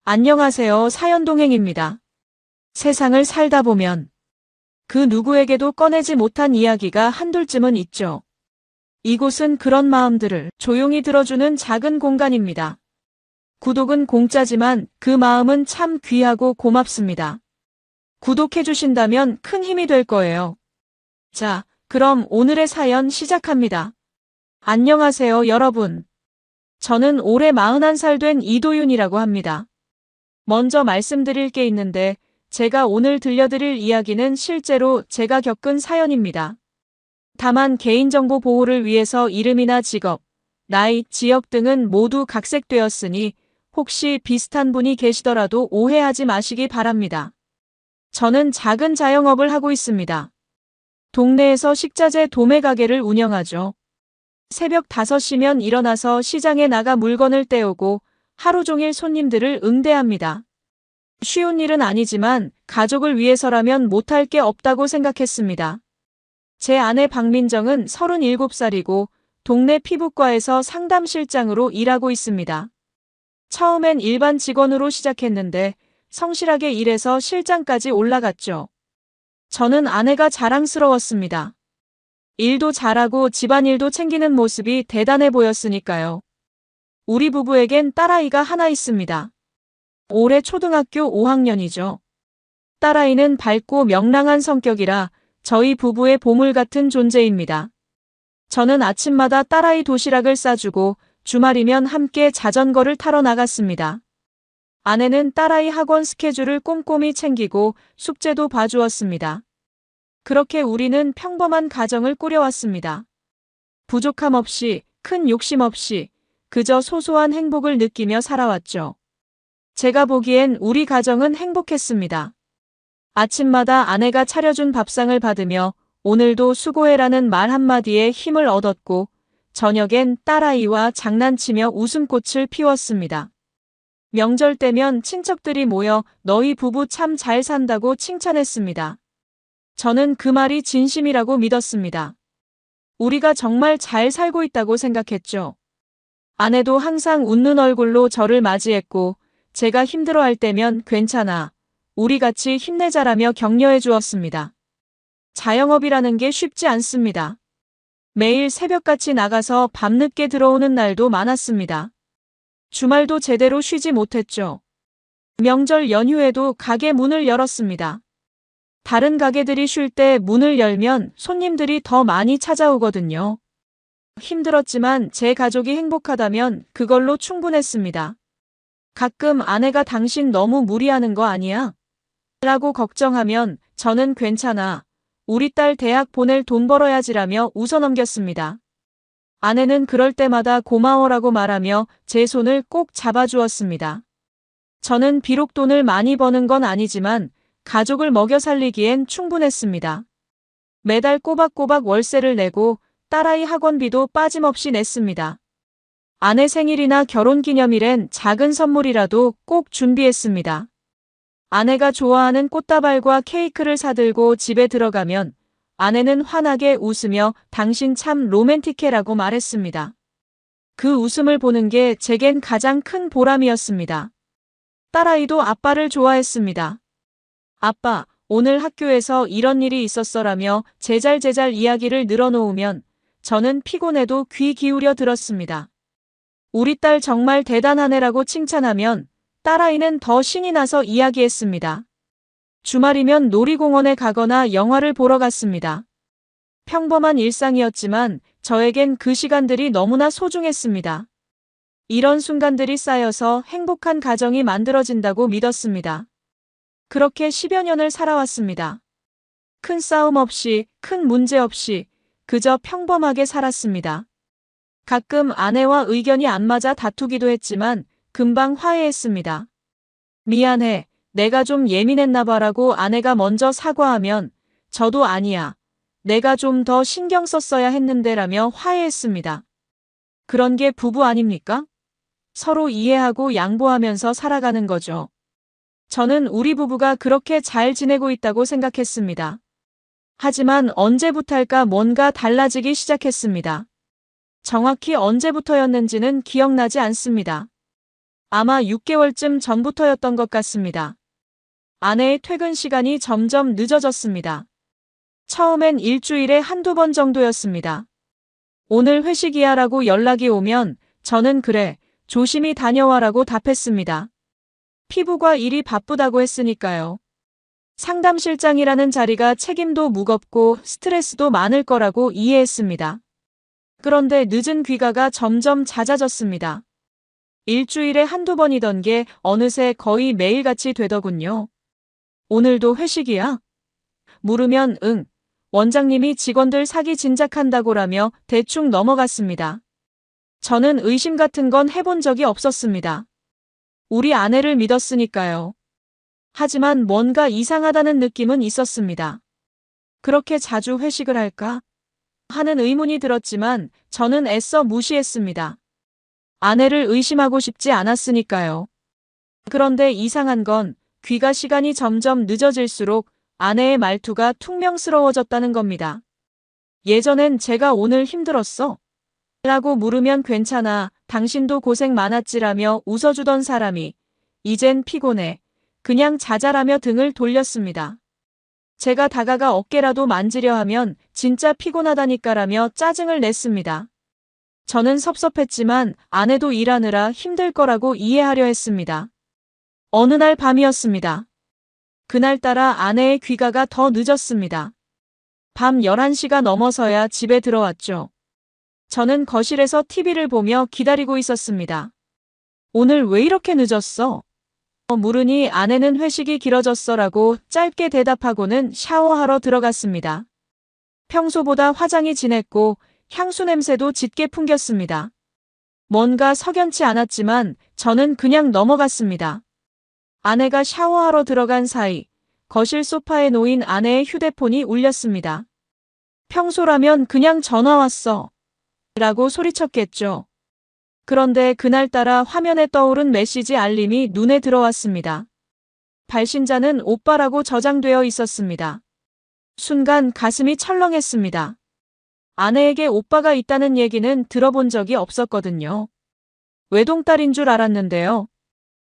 안녕하세요. 사연동행입니다. 세상을 살다 보면 그 누구에게도 꺼내지 못한 이야기가 한둘쯤은 있죠. 이곳은 그런 마음들을 조용히 들어주는 작은 공간입니다. 구독은 공짜지만 그 마음은 참 귀하고 고맙습니다. 구독해주신다면 큰 힘이 될 거예요. 자, 그럼 오늘의 사연 시작합니다. 안녕하세요, 여러분. 저는 올해 41살 된 이도윤이라고 합니다. 먼저 말씀드릴 게 있는데 제가 오늘 들려드릴 이야기는 실제로 제가 겪은 사연입니다. 다만 개인정보 보호를 위해서 이름이나 직업, 나이, 지역 등은 모두 각색되었으니 혹시 비슷한 분이 계시더라도 오해하지 마시기 바랍니다. 저는 작은 자영업을 하고 있습니다. 동네에서 식자재 도매 가게를 운영하죠. 새벽 5시면 일어나서 시장에 나가 물건을 떼오고 하루 종일 손님들을 응대합니다. 쉬운 일은 아니지만 가족을 위해서라면 못할 게 없다고 생각했습니다. 제 아내 박민정은 37살이고 동네 피부과에서 상담실장으로 일하고 있습니다. 처음엔 일반 직원으로 시작했는데 성실하게 일해서 실장까지 올라갔죠. 저는 아내가 자랑스러웠습니다. 일도 잘하고 집안일도 챙기는 모습이 대단해 보였으니까요. 우리 부부에겐 딸아이가 하나 있습니다. 올해 초등학교 5학년이죠. 딸아이는 밝고 명랑한 성격이라 저희 부부의 보물 같은 존재입니다. 저는 아침마다 딸아이 도시락을 싸주고 주말이면 함께 자전거를 타러 나갔습니다. 아내는 딸아이 학원 스케줄을 꼼꼼히 챙기고 숙제도 봐주었습니다. 그렇게 우리는 평범한 가정을 꾸려왔습니다. 부족함 없이, 큰 욕심 없이 그저 소소한 행복을 느끼며 살아왔죠. 제가 보기엔 우리 가정은 행복했습니다. 아침마다 아내가 차려준 밥상을 받으며 오늘도 수고해라는 말 한마디에 힘을 얻었고 저녁엔 딸아이와 장난치며 웃음꽃을 피웠습니다. 명절 때면 친척들이 모여 너희 부부 참 잘 산다고 칭찬했습니다. 저는 그 말이 진심이라고 믿었습니다. 우리가 정말 잘 살고 있다고 생각했죠. 아내도 항상 웃는 얼굴로 저를 맞이했고 제가 힘들어할 때면 괜찮아, 우리 같이 힘내자라며 격려해 주었습니다. 자영업이라는 게 쉽지 않습니다. 매일 새벽같이 나가서 밤늦게 들어오는 날도 많았습니다. 주말도 제대로 쉬지 못했죠. 명절 연휴에도 가게 문을 열었습니다. 다른 가게들이 쉴 때 문을 열면 손님들이 더 많이 찾아오거든요. 힘들었지만 제 가족이 행복하다면 그걸로 충분했습니다. 가끔 아내가 당신 너무 무리하는 거 아니야? 라고 걱정하면 저는 괜찮아, 우리 딸 대학 보낼 돈 벌어야지라며 웃어넘겼습니다. 아내는 그럴 때마다 고마워라고 말하며 제 손을 꼭 잡아주었습니다. 저는 비록 돈을 많이 버는 건 아니지만 가족을 먹여 살리기엔 충분했습니다. 매달 꼬박꼬박 월세를 내고 딸아이 학원비도 빠짐없이 냈습니다. 아내 생일이나 결혼기념일엔 작은 선물이라도 꼭 준비했습니다. 아내가 좋아하는 꽃다발과 케이크를 사들고 집에 들어가면 아내는 환하게 웃으며 당신 참 로맨틱해라고 말했습니다. 그 웃음을 보는 게 제겐 가장 큰 보람이었습니다. 딸아이도 아빠를 좋아했습니다. 아빠, 오늘 학교에서 이런 일이 있었어라며 제잘제잘 이야기를 늘어놓으면 저는 피곤해도 귀 기울여 들었습니다. 우리 딸 정말 대단하네라고 칭찬하면 딸아이는 더 신이 나서 이야기했습니다. 주말이면 놀이공원에 가거나 영화를 보러 갔습니다. 평범한 일상이었지만 저에겐 그 시간들이 너무나 소중했습니다. 이런 순간들이 쌓여서 행복한 가정이 만들어진다고 믿었습니다. 그렇게 10여 년을 살아왔습니다. 큰 싸움 없이, 큰 문제 없이 그저 평범하게 살았습니다. 가끔 아내와 의견이 안 맞아 다투기도 했지만 금방 화해했습니다. 미안해, 내가 좀 예민했나 봐라고 아내가 먼저 사과하면 저도 아니야, 내가 좀 더 신경 썼어야 했는데라며 화해했습니다. 그런 게 부부 아닙니까? 서로 이해하고 양보하면서 살아가는 거죠. 저는 우리 부부가 그렇게 잘 지내고 있다고 생각했습니다. 하지만 언제부터일까 뭔가 달라지기 시작했습니다. 정확히 언제부터였는지는 기억나지 않습니다. 아마 6개월쯤 전부터였던 것 같습니다. 아내의 퇴근 시간이 점점 늦어졌습니다. 처음엔 일주일에 한두 번 정도였습니다. 오늘 회식이야 라고 연락이 오면 저는 그래, 조심히 다녀와라고 답했습니다. 피부과 일이 바쁘다고 했으니까요. 상담실장이라는 자리가 책임도 무겁고 스트레스도 많을 거라고 이해했습니다. 그런데 늦은 귀가가 점점 잦아졌습니다. 일주일에 한두 번이던 게 어느새 거의 매일같이 되더군요. 오늘도 회식이야? 물으면 응. 원장님이 직원들 사기 진작한다고라며 대충 넘어갔습니다. 저는 의심 같은 건 해본 적이 없었습니다. 우리 아내를 믿었으니까요. 하지만 뭔가 이상하다는 느낌은 있었습니다. 그렇게 자주 회식을 할까? 하는 의문이 들었지만 저는 애써 무시했습니다. 아내를 의심하고 싶지 않았으니까요. 그런데 이상한 건 귀가 시간이 점점 늦어질수록 아내의 말투가 퉁명스러워졌다는 겁니다. 예전엔 제가 오늘 힘들었어? 라고 물으면 괜찮아, 당신도 고생 많았지라며 웃어주던 사람이 이젠 피곤해, 그냥 자잘하며 등을 돌렸습니다. 제가 다가가 어깨라도 만지려 하면 진짜 피곤하다니까라며 짜증을 냈습니다. 저는 섭섭했지만 아내도 일하느라 힘들 거라고 이해하려 했습니다. 어느 날 밤이었습니다. 그날따라 아내의 귀가가 더 늦었습니다. 밤 11시가 넘어서야 집에 들어왔죠. 저는 거실에서 TV를 보며 기다리고 있었습니다. 오늘 왜 이렇게 늦었어? 물으니 아내는 회식이 길어졌어라고 짧게 대답하고는 샤워하러 들어갔습니다. 평소보다 화장이 진했고 향수 냄새도 짙게 풍겼습니다. 뭔가 석연치 않았지만 저는 그냥 넘어갔습니다. 아내가 샤워하러 들어간 사이 거실 소파에 놓인 아내의 휴대폰이 울렸습니다. 평소라면 그냥 전화 왔어 라고 소리쳤겠죠. 그런데 그날따라 화면에 떠오른 메시지 알림이 눈에 들어왔습니다. 발신자는 오빠라고 저장되어 있었습니다. 순간 가슴이 철렁했습니다. 아내에게 오빠가 있다는 얘기는 들어본 적이 없었거든요. 외동딸인 줄 알았는데요.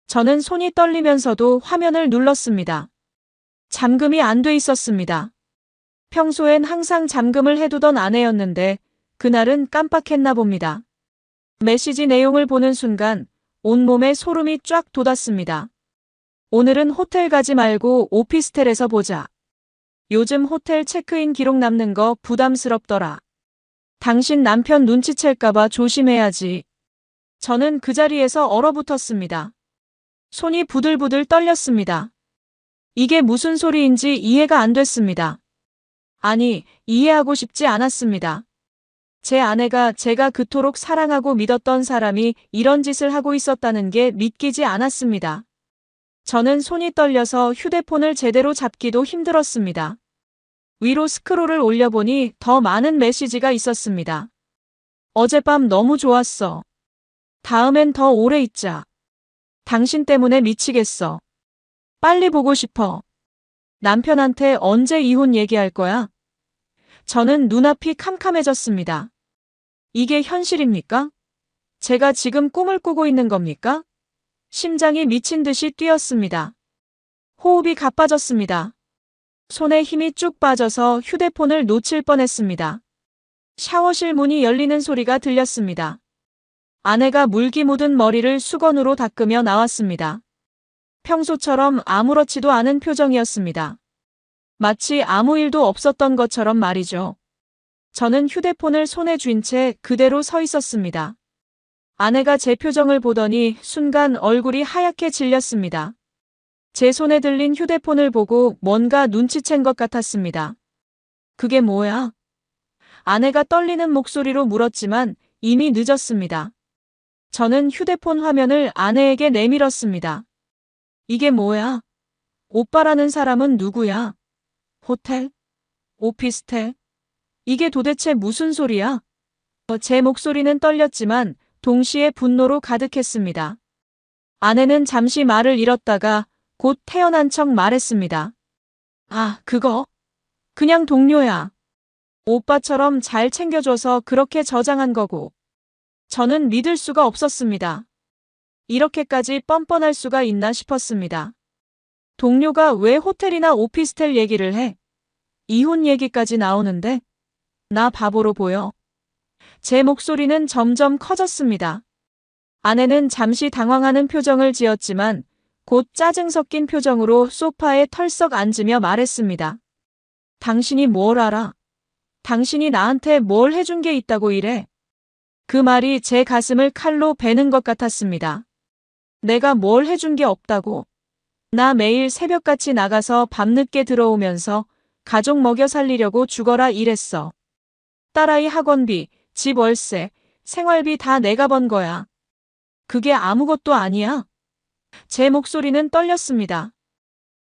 저는 손이 떨리면서도 화면을 눌렀습니다. 잠금이 안 돼 있었습니다. 평소엔 항상 잠금을 해두던 아내였는데 그날은 깜빡했나 봅니다. 메시지 내용을 보는 순간 온몸에 소름이 쫙 돋았습니다. 오늘은 호텔 가지 말고 오피스텔에서 보자. 요즘 호텔 체크인 기록 남는 거 부담스럽더라. 당신 남편 눈치챌까봐 조심해야지. 저는 그 자리에서 얼어붙었습니다. 손이 부들부들 떨렸습니다. 이게 무슨 소리인지 이해가 안 됐습니다. 아니, 이해하고 싶지 않았습니다. 제 아내가 제가 그토록 사랑하고 믿었던 사람이 이런 짓을 하고 있었다는 게 믿기지 않았습니다. 저는 손이 떨려서 휴대폰을 제대로 잡기도 힘들었습니다. 위로 스크롤을 올려보니 더 많은 메시지가 있었습니다. 어젯밤 너무 좋았어. 다음엔 더 오래 있자. 당신 때문에 미치겠어. 빨리 보고 싶어. 남편한테 언제 이혼 얘기할 거야? 저는 눈앞이 캄캄해졌습니다. 이게 현실입니까? 제가 지금 꿈을 꾸고 있는 겁니까? 심장이 미친 듯이 뛰었습니다. 호흡이 가빠졌습니다. 손에 힘이 쭉 빠져서 휴대폰을 놓칠 뻔했습니다. 샤워실 문이 열리는 소리가 들렸습니다. 아내가 물기 묻은 머리를 수건으로 닦으며 나왔습니다. 평소처럼 아무렇지도 않은 표정이었습니다. 마치 아무 일도 없었던 것처럼 말이죠. 저는 휴대폰을 손에 쥔 채 그대로 서 있었습니다. 아내가 제 표정을 보더니 순간 얼굴이 하얗게 질렸습니다. 제 손에 들린 휴대폰을 보고 뭔가 눈치챈 것 같았습니다. 그게 뭐야? 아내가 떨리는 목소리로 물었지만 이미 늦었습니다. 저는 휴대폰 화면을 아내에게 내밀었습니다. 이게 뭐야? 오빠라는 사람은 누구야? 호텔? 오피스텔? 이게 도대체 무슨 소리야? 제 목소리는 떨렸지만 동시에 분노로 가득했습니다. 아내는 잠시 말을 잃었다가 곧 태어난 척 말했습니다. 아, 그거? 그냥 동료야. 오빠처럼 잘 챙겨줘서 그렇게 저장한 거고. 저는 믿을 수가 없었습니다. 이렇게까지 뻔뻔할 수가 있나 싶었습니다. 동료가 왜 호텔이나 오피스텔 얘기를 해? 이혼 얘기까지 나오는데? 나 바보로 보여. 제 목소리는 점점 커졌습니다. 아내는 잠시 당황하는 표정을 지었지만 곧 짜증 섞인 표정으로 소파에 털썩 앉으며 말했습니다. 당신이 뭘 알아? 당신이 나한테 뭘 해준 게 있다고 이래? 그 말이 제 가슴을 칼로 베는 것 같았습니다. 내가 뭘 해준 게 없다고. 나 매일 새벽같이 나가서 밤늦게 들어오면서 가족 먹여 살리려고 죽어라 일했어. 딸아이 학원비, 집 월세, 생활비 다 내가 번 거야. 그게 아무것도 아니야. 제 목소리는 떨렸습니다.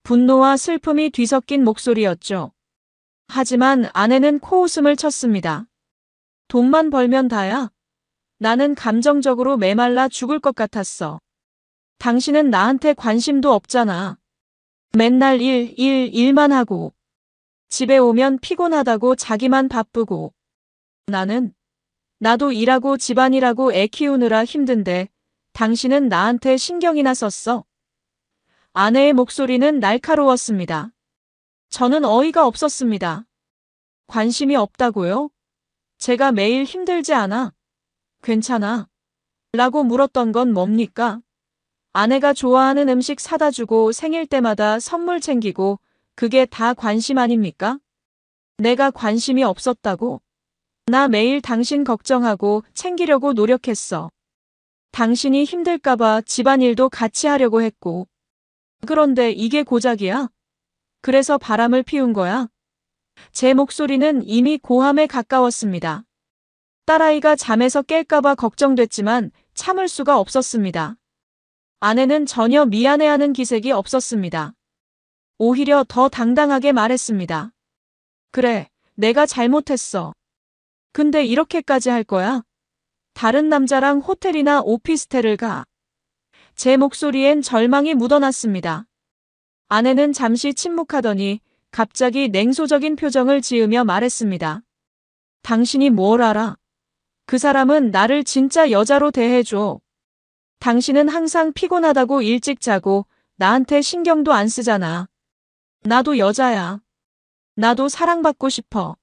분노와 슬픔이 뒤섞인 목소리였죠. 하지만 아내는 코웃음을 쳤습니다. 돈만 벌면 다야. 나는 감정적으로 메말라 죽을 것 같았어. 당신은 나한테 관심도 없잖아. 맨날 일만 하고. 집에 오면 피곤하다고 자기만 바쁘고. 나도 일하고 집안일하고 애 키우느라 힘든데 당신은 나한테 신경이나 썼어. 아내의 목소리는 날카로웠습니다. 저는 어이가 없었습니다. 관심이 없다고요? 제가 매일 힘들지 않아? 괜찮아? 라고 물었던 건 뭡니까? 아내가 좋아하는 음식 사다 주고 생일 때마다 선물 챙기고 그게 다 관심 아닙니까? 내가 관심이 없었다고? 나 매일 당신 걱정하고 챙기려고 노력했어. 당신이 힘들까봐 집안일도 같이 하려고 했고. 그런데 이게 고작이야? 그래서 바람을 피운 거야? 제 목소리는 이미 고함에 가까웠습니다. 딸아이가 잠에서 깰까봐 걱정됐지만 참을 수가 없었습니다. 아내는 전혀 미안해하는 기색이 없었습니다. 오히려 더 당당하게 말했습니다. 그래, 내가 잘못했어. 근데 이렇게까지 할 거야? 다른 남자랑 호텔이나 오피스텔을 가. 제 목소리엔 절망이 묻어났습니다. 아내는 잠시 침묵하더니 갑자기 냉소적인 표정을 지으며 말했습니다. 당신이 뭘 알아? 그 사람은 나를 진짜 여자로 대해줘. 당신은 항상 피곤하다고 일찍 자고 나한테 신경도 안 쓰잖아. 나도 여자야. 나도 사랑받고 싶어.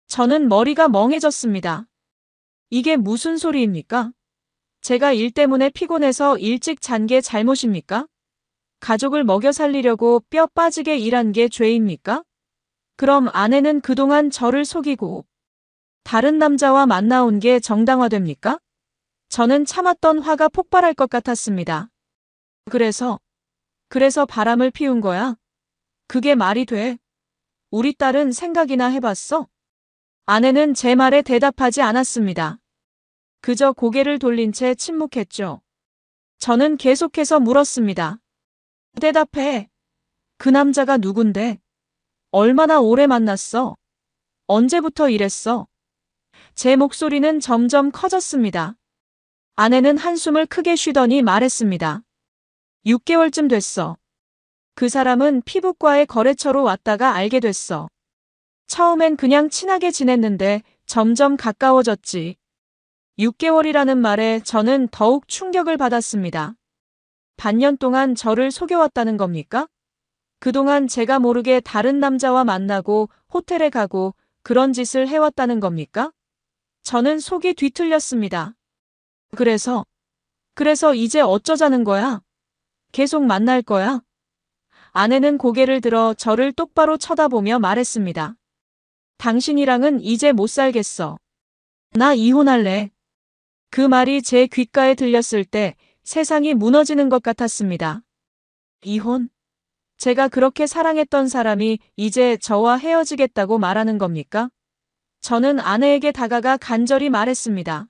저는 머리가 멍해졌습니다. 이게 무슨 소리입니까? 제가 일 때문에 피곤해서 일찍 잔 게 잘못입니까? 가족을 먹여 살리려고 뼈 빠지게 일한 게 죄입니까? 그럼 아내는 그동안 저를 속이고 다른 남자와 만나온 게 정당화됩니까? 저는 참았던 화가 폭발할 것 같았습니다. 그래서 바람을 피운 거야? 그게 말이 돼? 우리 딸은 생각이나 해봤어? 아내는 제 말에 대답하지 않았습니다. 그저 고개를 돌린 채 침묵했죠. 저는 계속해서 물었습니다. 대답해. 그 남자가 누군데? 얼마나 오래 만났어? 언제부터 이랬어? 제 목소리는 점점 커졌습니다. 아내는 한숨을 크게 쉬더니 말했습니다. 6개월쯤 됐어. 그 사람은 피부과의 거래처로 왔다가 알게 됐어. 처음엔 그냥 친하게 지냈는데 점점 가까워졌지. 6개월이라는 말에 저는 더욱 충격을 받았습니다. 반년 동안 저를 속여왔다는 겁니까? 그동안 제가 모르게 다른 남자와 만나고 호텔에 가고 그런 짓을 해왔다는 겁니까? 저는 속이 뒤틀렸습니다. 그래서 이제 어쩌자는 거야? 계속 만날 거야? 아내는 고개를 들어 저를 똑바로 쳐다보며 말했습니다. 당신이랑은 이제 못 살겠어. 나 이혼할래. 그 말이 제 귓가에 들렸을 때 세상이 무너지는 것 같았습니다. 이혼? 제가 그렇게 사랑했던 사람이 이제 저와 헤어지겠다고 말하는 겁니까? 저는 아내에게 다가가 간절히 말했습니다.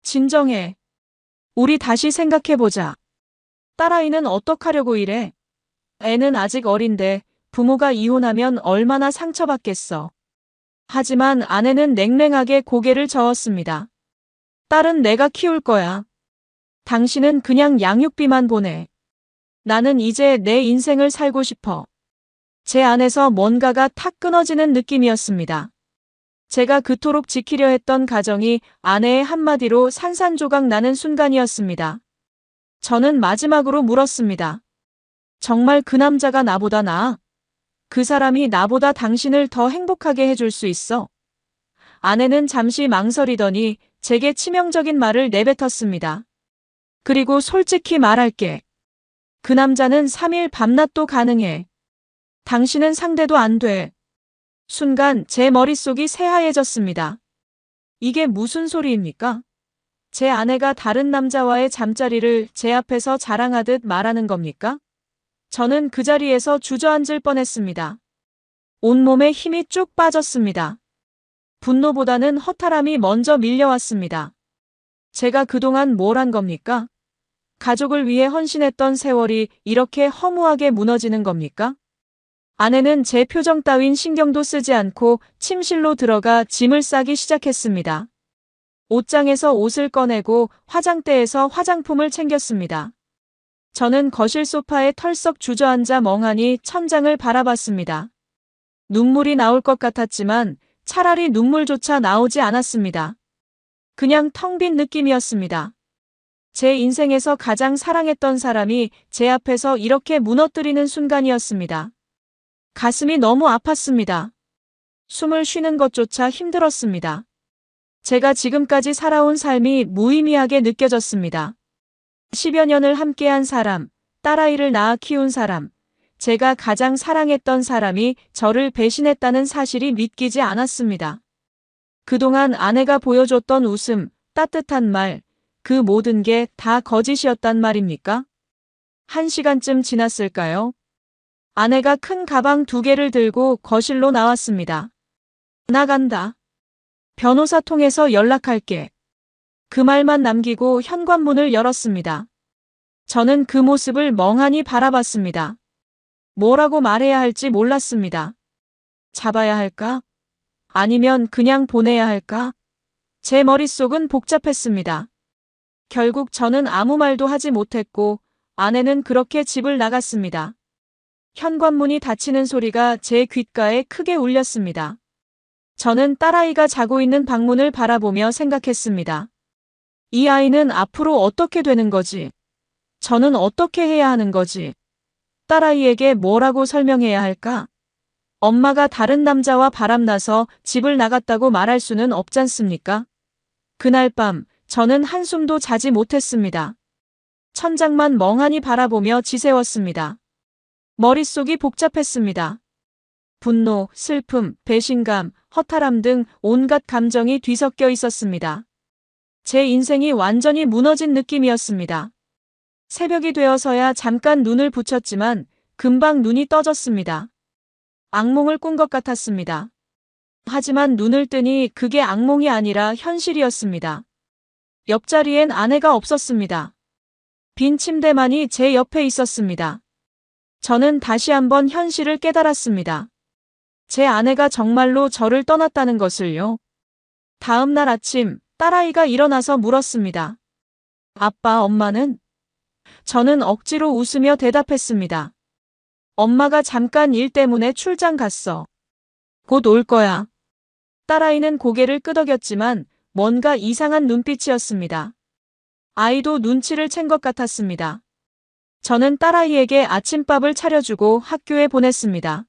진정해. 우리 다시 생각해보자. 딸아이는 어떡하려고 이래? 애는 아직 어린데 부모가 이혼하면 얼마나 상처받겠어. 하지만 아내는 냉랭하게 고개를 저었습니다. 딸은 내가 키울 거야. 당신은 그냥 양육비만 보내. 나는 이제 내 인생을 살고 싶어. 제 안에서 뭔가가 탁 끊어지는 느낌이었습니다. 제가 그토록 지키려 했던 가정이 아내의 한마디로 산산조각 나는 순간이었습니다. 저는 마지막으로 물었습니다. 정말 그 남자가 나보다 나아? 그 사람이 나보다 당신을 더 행복하게 해줄 수 있어? 아내는 잠시 망설이더니 제게 치명적인 말을 내뱉었습니다. 그리고 솔직히 말할게. 그 남자는 3일 밤낮도 가능해. 당신은 상대도 안 돼. 순간 제 머릿속이 새하얘졌습니다. 이게 무슨 소리입니까? 제 아내가 다른 남자와의 잠자리를 제 앞에서 자랑하듯 말하는 겁니까? 저는 그 자리에서 주저앉을 뻔했습니다. 온몸에 힘이 쭉 빠졌습니다. 분노보다는 허탈함이 먼저 밀려왔습니다. 제가 그동안 뭘 한 겁니까? 가족을 위해 헌신했던 세월이 이렇게 허무하게 무너지는 겁니까? 아내는 제 표정 따윈 신경도 쓰지 않고 침실로 들어가 짐을 싸기 시작했습니다. 옷장에서 옷을 꺼내고 화장대에서 화장품을 챙겼습니다. 저는 거실 소파에 털썩 주저앉아 멍하니 천장을 바라봤습니다. 눈물이 나올 것 같았지만 차라리 눈물조차 나오지 않았습니다. 그냥 텅 빈 느낌이었습니다. 제 인생에서 가장 사랑했던 사람이 제 앞에서 이렇게 무너뜨리는 순간이었습니다. 가슴이 너무 아팠습니다. 숨을 쉬는 것조차 힘들었습니다. 제가 지금까지 살아온 삶이 무의미하게 느껴졌습니다. 10여 년을 함께한 사람, 딸아이를 낳아 키운 사람, 제가 가장 사랑했던 사람이 저를 배신했다는 사실이 믿기지 않았습니다. 그동안 아내가 보여줬던 웃음, 따뜻한 말, 그 모든 게 다 거짓이었단 말입니까? 1시간쯤 지났을까요? 아내가 큰 가방 2개를 들고 거실로 나왔습니다. 나간다. 변호사 통해서 연락할게. 그 말만 남기고 현관문을 열었습니다. 저는 그 모습을 멍하니 바라봤습니다. 뭐라고 말해야 할지 몰랐습니다. 잡아야 할까? 아니면 그냥 보내야 할까? 제 머릿속은 복잡했습니다. 결국 저는 아무 말도 하지 못했고 아내는 그렇게 집을 나갔습니다. 현관문이 닫히는 소리가 제 귓가에 크게 울렸습니다. 저는 딸아이가 자고 있는 방문을 바라보며 생각했습니다. 이 아이는 앞으로 어떻게 되는 거지? 저는 어떻게 해야 하는 거지? 딸아이에게 뭐라고 설명해야 할까? 엄마가 다른 남자와 바람나서 집을 나갔다고 말할 수는 없잖습니까? 그날 밤 저는 한숨도 자지 못했습니다. 천장만 멍하니 바라보며 지새웠습니다. 머릿속이 복잡했습니다. 분노, 슬픔, 배신감, 허탈함 등 온갖 감정이 뒤섞여 있었습니다. 제 인생이 완전히 무너진 느낌이었습니다. 새벽이 되어서야 잠깐 눈을 붙였지만 금방 눈이 떠졌습니다. 악몽을 꾼 것 같았습니다. 하지만 눈을 뜨니 그게 악몽이 아니라 현실이었습니다. 옆자리엔 아내가 없었습니다. 빈 침대만이 제 옆에 있었습니다. 저는 다시 한번 현실을 깨달았습니다. 제 아내가 정말로 저를 떠났다는 것을요. 다음 날 아침 딸아이가 일어나서 물었습니다. 아빠, 엄마는? 저는 억지로 웃으며 대답했습니다. 엄마가 잠깐 일 때문에 출장 갔어. 곧 올 거야. 딸아이는 고개를 끄덕였지만 뭔가 이상한 눈빛이었습니다. 아이도 눈치를 챈 것 같았습니다. 저는 딸아이에게 아침밥을 차려주고 학교에 보냈습니다.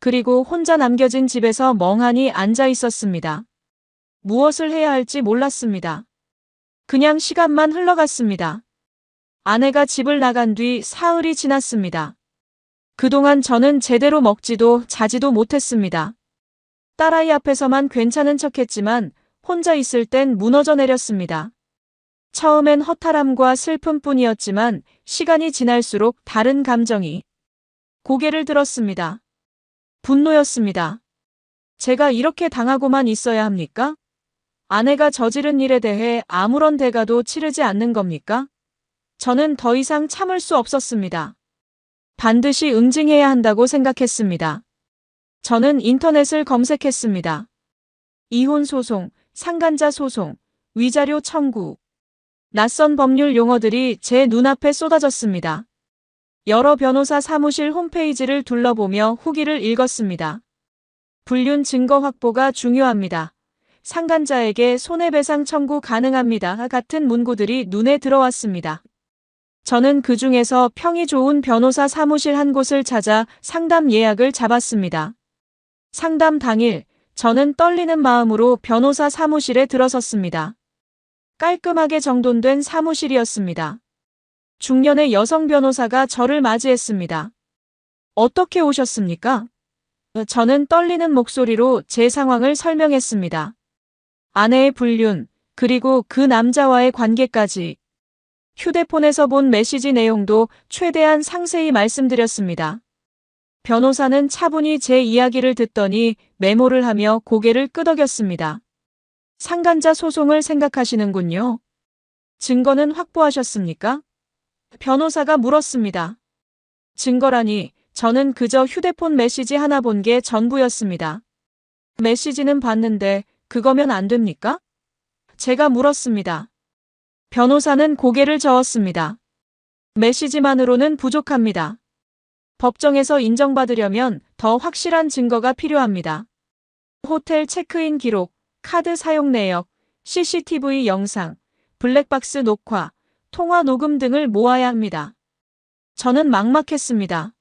그리고 혼자 남겨진 집에서 멍하니 앉아 있었습니다. 무엇을 해야 할지 몰랐습니다. 그냥 시간만 흘러갔습니다. 아내가 집을 나간 뒤 사흘이 지났습니다. 그동안 저는 제대로 먹지도 자지도 못했습니다. 딸아이 앞에서만 괜찮은 척했지만 혼자 있을 땐 무너져 내렸습니다. 처음엔 허탈함과 슬픔뿐이었지만 시간이 지날수록 다른 감정이 고개를 들었습니다. 분노였습니다. 제가 이렇게 당하고만 있어야 합니까? 아내가 저지른 일에 대해 아무런 대가도 치르지 않는 겁니까? 저는 더 이상 참을 수 없었습니다. 반드시 응징해야 한다고 생각했습니다. 저는 인터넷을 검색했습니다. 이혼 소송, 상간자 소송, 위자료 청구. 낯선 법률 용어들이 제 눈앞에 쏟아졌습니다. 여러 변호사 사무실 홈페이지를 둘러보며 후기를 읽었습니다. 불륜 증거 확보가 중요합니다. 상간자에게 손해배상 청구 가능합니다. 같은 문구들이 눈에 들어왔습니다. 저는 그 중에서 평이 좋은 변호사 사무실 한 곳을 찾아 상담 예약을 잡았습니다. 상담 당일, 저는 떨리는 마음으로 변호사 사무실에 들어섰습니다. 깔끔하게 정돈된 사무실이었습니다. 중년의 여성 변호사가 저를 맞이했습니다. 어떻게 오셨습니까? 저는 떨리는 목소리로 제 상황을 설명했습니다. 아내의 불륜, 그리고 그 남자와의 관계까지. 휴대폰에서 본 메시지 내용도 최대한 상세히 말씀드렸습니다. 변호사는 차분히 제 이야기를 듣더니 메모를 하며 고개를 끄덕였습니다. 상간자 소송을 생각하시는군요. 증거는 확보하셨습니까? 변호사가 물었습니다. 증거라니, 저는 그저 휴대폰 메시지 하나 본 게 전부였습니다. 메시지는 봤는데 그거면 안 됩니까? 제가 물었습니다. 변호사는 고개를 저었습니다. 메시지만으로는 부족합니다. 법정에서 인정받으려면 더 확실한 증거가 필요합니다. 호텔 체크인 기록, 카드 사용 내역, CCTV 영상, 블랙박스 녹화, 통화 녹음 등을 모아야 합니다. 저는 막막했습니다.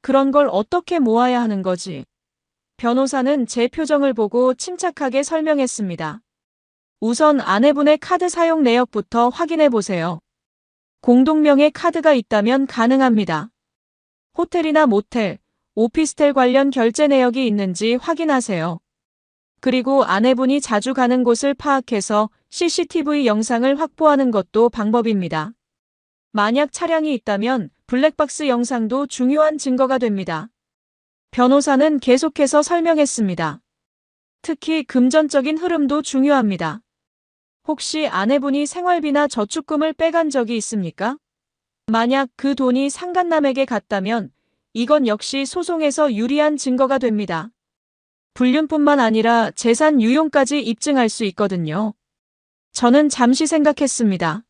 그런 걸 어떻게 모아야 하는 거지? 변호사는 제 표정을 보고 침착하게 설명했습니다. 우선 아내분의 카드 사용 내역부터 확인해 보세요. 공동명의 카드가 있다면 가능합니다. 호텔이나 모텔, 오피스텔 관련 결제 내역이 있는지 확인하세요. 그리고 아내분이 자주 가는 곳을 파악해서 CCTV 영상을 확보하는 것도 방법입니다. 만약 차량이 있다면 블랙박스 영상도 중요한 증거가 됩니다. 변호사는 계속해서 설명했습니다. 특히 금전적인 흐름도 중요합니다. 혹시 아내분이 생활비나 저축금을 빼간 적이 있습니까? 만약 그 돈이 상간남에게 갔다면 이건 역시 소송에서 유리한 증거가 됩니다. 불륜뿐만 아니라 재산 유용까지 입증할 수 있거든요. 저는 잠시 생각했습니다.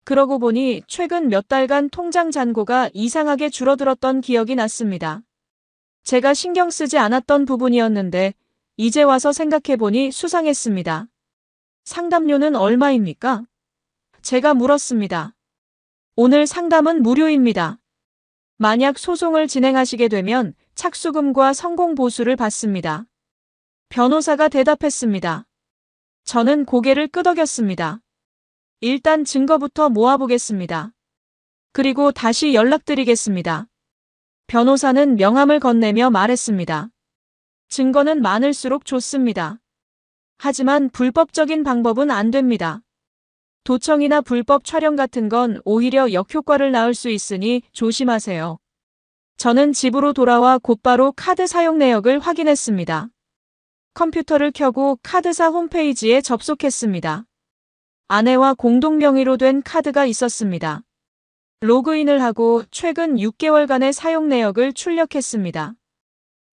그러고 보니 최근 몇 달간 통장 잔고가 이상하게 줄어들었던 기억이 났습니다. 제가 신경 쓰지 않았던 부분이었는데 이제 와서 생각해보니 수상했습니다. 상담료는 얼마입니까? 제가 물었습니다. 오늘 상담은 무료입니다. 만약 소송을 진행하시게 되면 착수금과 성공보수를 받습니다. 변호사가 대답했습니다. 저는 고개를 끄덕였습니다. 일단 증거부터 모아보겠습니다. 그리고 다시 연락드리겠습니다. 변호사는 명함을 건네며 말했습니다. 증거는 많을수록 좋습니다. 하지만 불법적인 방법은 안 됩니다. 도청이나 불법 촬영 같은 건 오히려 역효과를 낳을 수 있으니 조심하세요. 저는 집으로 돌아와 곧바로 카드 사용 내역을 확인했습니다. 컴퓨터를 켜고 카드사 홈페이지에 접속했습니다. 아내와 공동 명의로 된 카드가 있었습니다. 로그인을 하고 최근 6개월간의 사용 내역을 출력했습니다.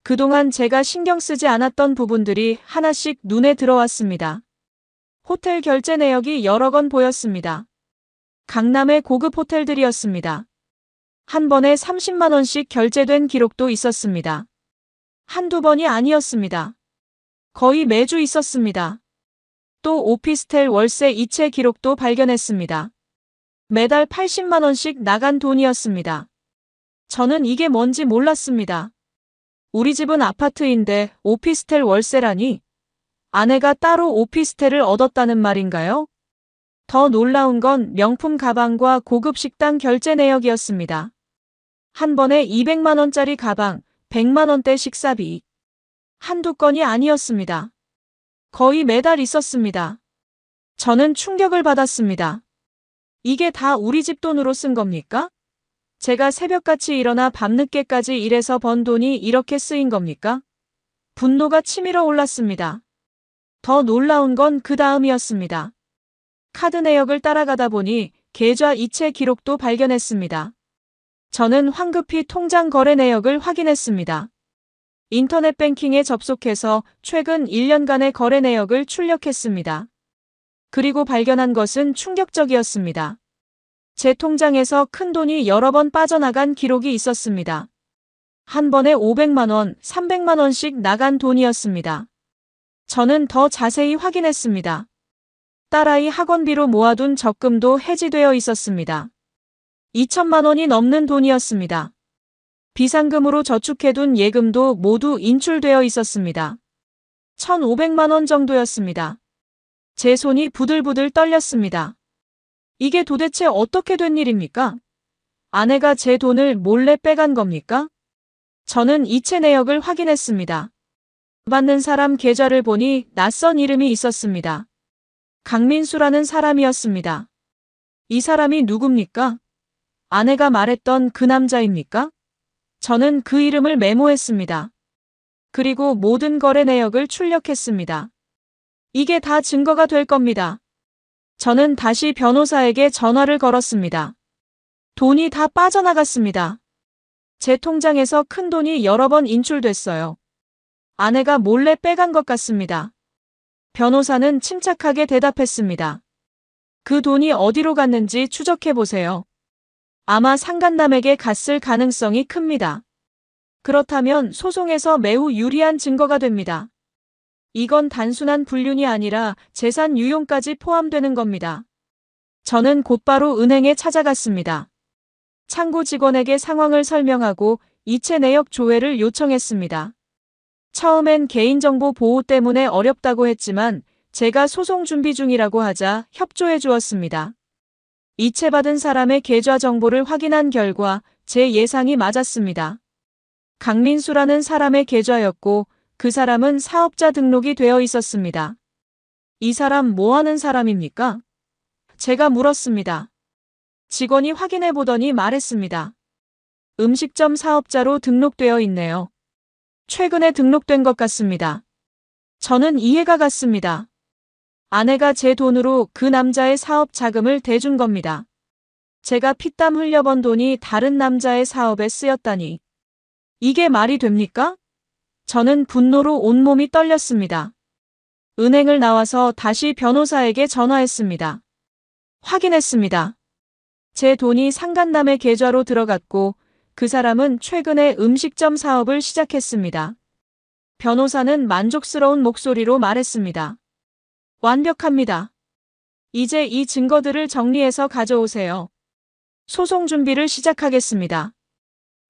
그동안 제가 신경 쓰지 않았던 부분들이 하나씩 눈에 들어왔습니다. 호텔 결제 내역이 여러 건 보였습니다. 강남의 고급 호텔들이었습니다. 한 번에 30만 원씩 결제된 기록도 있었습니다. 한두 번이 아니었습니다. 거의 매주 있었습니다. 또 오피스텔 월세 이체 기록도 발견했습니다. 매달 80만 원씩 나간 돈이었습니다. 저는 이게 뭔지 몰랐습니다. 우리 집은 아파트인데 오피스텔 월세라니? 아내가 따로 오피스텔을 얻었다는 말인가요? 더 놀라운 건 명품 가방과 고급 식당 결제 내역이었습니다. 한 번에 200만 원짜리 가방, 100만 원대 식사비. 한두 건이 아니었습니다. 거의 매달 있었습니다. 저는 충격을 받았습니다. 이게 다 우리 집 돈으로 쓴 겁니까? 제가 새벽같이 일어나 밤늦게까지 일해서 번 돈이 이렇게 쓰인 겁니까? 분노가 치밀어 올랐습니다. 더 놀라운 건 그 다음이었습니다. 카드 내역을 따라가다 보니 계좌 이체 기록도 발견했습니다. 저는 황급히 통장 거래 내역을 확인했습니다. 인터넷 뱅킹에 접속해서 최근 1년간의 거래 내역을 출력했습니다. 그리고 발견한 것은 충격적이었습니다. 제 통장에서 큰 돈이 여러 번 빠져나간 기록이 있었습니다. 한 번에 500만 원, 300만 원씩 나간 돈이었습니다. 저는 더 자세히 확인했습니다. 딸아이 학원비로 모아둔 적금도 해지되어 있었습니다. 2천만 원이 넘는 돈이었습니다. 비상금으로 저축해둔 예금도 모두 인출되어 있었습니다. 1,500만 원 정도였습니다. 제 손이 부들부들 떨렸습니다. 이게 도대체 어떻게 된 일입니까? 아내가 제 돈을 몰래 빼간 겁니까? 저는 이체 내역을 확인했습니다. 받는 사람 계좌를 보니 낯선 이름이 있었습니다. 강민수라는 사람이었습니다. 이 사람이 누굽니까? 아내가 말했던 그 남자입니까? 저는 그 이름을 메모했습니다. 그리고 모든 거래 내역을 출력했습니다. 이게 다 증거가 될 겁니다. 저는 다시 변호사에게 전화를 걸었습니다. 돈이 다 빠져나갔습니다. 제 통장에서 큰 돈이 여러 번 인출됐어요. 아내가 몰래 빼간 것 같습니다. 변호사는 침착하게 대답했습니다. 그 돈이 어디로 갔는지 추적해보세요. 아마 상간남에게 갔을 가능성이 큽니다. 그렇다면 소송에서 매우 유리한 증거가 됩니다. 이건 단순한 불륜이 아니라 재산 유용까지 포함되는 겁니다. 저는 곧바로 은행에 찾아갔습니다. 창구 직원에게 상황을 설명하고 이체 내역 조회를 요청했습니다. 처음엔 개인정보 보호 때문에 어렵다고 했지만 제가 소송 준비 중이라고 하자 협조해 주었습니다. 이체받은 사람의 계좌 정보를 확인한 결과 제 예상이 맞았습니다. 강민수라는 사람의 계좌였고 그 사람은 사업자 등록이 되어 있었습니다. 이 사람 뭐 하는 사람입니까? 제가 물었습니다. 직원이 확인해 보더니 말했습니다. 음식점 사업자로 등록되어 있네요. 최근에 등록된 것 같습니다. 저는 이해가 갔습니다. 아내가 제 돈으로 그 남자의 사업 자금을 대준 겁니다. 제가 피땀 흘려 번 돈이 다른 남자의 사업에 쓰였다니. 이게 말이 됩니까? 저는 분노로 온몸이 떨렸습니다. 은행을 나와서 다시 변호사에게 전화했습니다. 확인했습니다. 제 돈이 상간남의 계좌로 들어갔고 그 사람은 최근에 음식점 사업을 시작했습니다. 변호사는 만족스러운 목소리로 말했습니다. 완벽합니다. 이제 이 증거들을 정리해서 가져오세요. 소송 준비를 시작하겠습니다.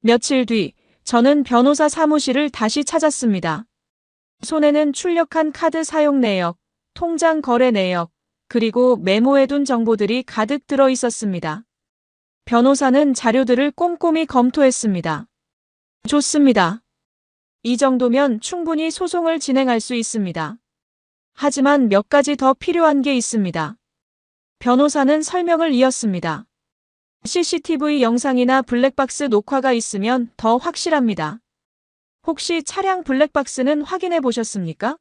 며칠 뒤 저는 변호사 사무실을 다시 찾았습니다. 손에는 출력한 카드 사용 내역, 통장 거래 내역, 그리고 메모해둔 정보들이 가득 들어 있었습니다. 변호사는 자료들을 꼼꼼히 검토했습니다. 좋습니다. 이 정도면 충분히 소송을 진행할 수 있습니다. 하지만 몇 가지 더 필요한 게 있습니다. 변호사는 설명을 이었습니다. CCTV 영상이나 블랙박스 녹화가 있으면 더 확실합니다. 혹시 차량 블랙박스는 확인해 보셨습니까?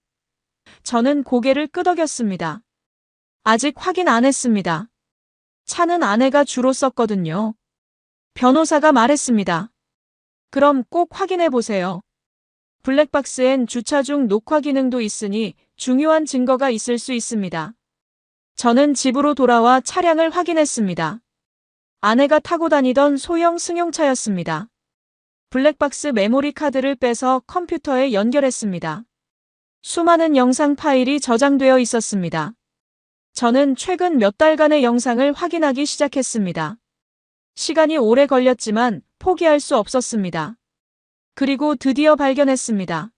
저는 고개를 끄덕였습니다. 아직 확인 안 했습니다. 차는 아내가 주로 썼거든요. 변호사가 말했습니다. 그럼 꼭 확인해 보세요. 블랙박스엔 주차 중 녹화 기능도 있으니 중요한 증거가 있을 수 있습니다. 저는 집으로 돌아와 차량을 확인했습니다. 아내가 타고 다니던 소형 승용차였습니다. 블랙박스 메모리 카드를 빼서 컴퓨터에 연결했습니다. 수많은 영상 파일이 저장되어 있었습니다. 저는 최근 몇 달간의 영상을 확인하기 시작했습니다. 시간이 오래 걸렸지만 포기할 수 없었습니다. 그리고 드디어 발견했습니다.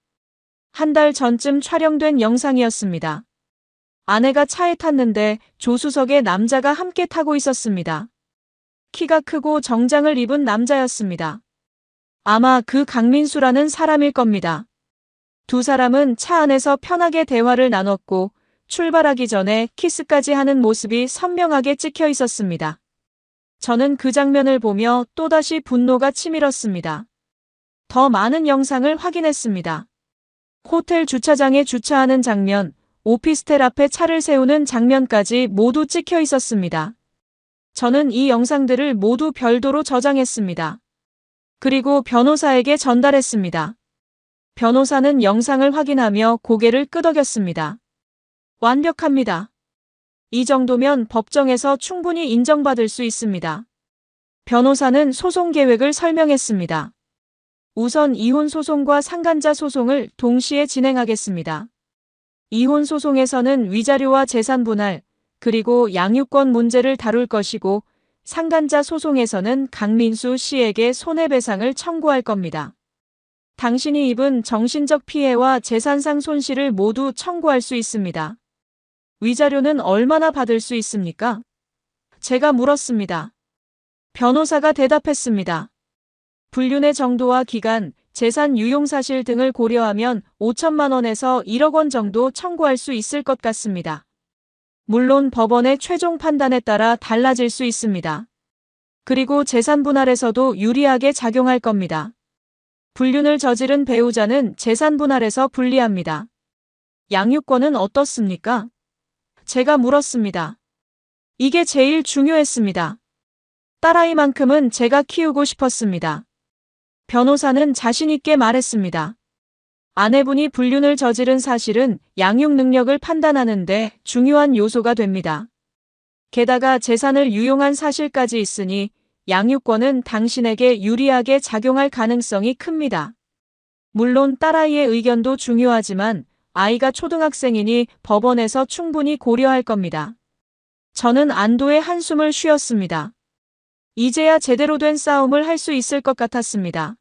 한 달 전쯤 촬영된 영상이었습니다. 아내가 차에 탔는데 조수석에 남자가 함께 타고 있었습니다. 키가 크고 정장을 입은 남자였습니다. 아마 그 강민수라는 사람일 겁니다. 두 사람은 차 안에서 편하게 대화를 나눴고 출발하기 전에 키스까지 하는 모습이 선명하게 찍혀 있었습니다. 저는 그 장면을 보며 또다시 분노가 치밀었습니다. 더 많은 영상을 확인했습니다. 호텔 주차장에 주차하는 장면, 오피스텔 앞에 차를 세우는 장면까지 모두 찍혀 있었습니다. 저는 이 영상들을 모두 별도로 저장했습니다. 그리고 변호사에게 전달했습니다. 변호사는 영상을 확인하며 고개를 끄덕였습니다. 완벽합니다. 이 정도면 법정에서 충분히 인정받을 수 있습니다. 변호사는 소송 계획을 설명했습니다. 우선 이혼 소송과 상간자 소송을 동시에 진행하겠습니다. 이혼 소송에서는 위자료와 재산 분할, 그리고 양육권 문제를 다룰 것이고 상간자 소송에서는 강민수 씨에게 손해배상을 청구할 겁니다. 당신이 입은 정신적 피해와 재산상 손실을 모두 청구할 수 있습니다. 위자료는 얼마나 받을 수 있습니까? 제가 물었습니다. 변호사가 대답했습니다. 불륜의 정도와 기간, 재산 유용 사실 등을 고려하면 5천만 원에서 1억 원 정도 청구할 수 있을 것 같습니다. 물론 법원의 최종 판단에 따라 달라질 수 있습니다. 그리고 재산 분할에서도 유리하게 작용할 겁니다. 불륜을 저지른 배우자는 재산 분할에서 불리합니다. 양육권은 어떻습니까? 제가 물었습니다. 이게 제일 중요했습니다. 딸아이만큼은 제가 키우고 싶었습니다. 변호사는 자신있게 말했습니다. 아내분이 불륜을 저지른 사실은 양육 능력을 판단하는데 중요한 요소가 됩니다. 게다가 재산을 유용한 사실까지 있으니 양육권은 당신에게 유리하게 작용할 가능성이 큽니다. 물론 딸아이의 의견도 중요하지만 아이가 초등학생이니 법원에서 충분히 고려할 겁니다. 저는 안도의 한숨을 쉬었습니다. 이제야 제대로 된 싸움을 할 수 있을 것 같았습니다.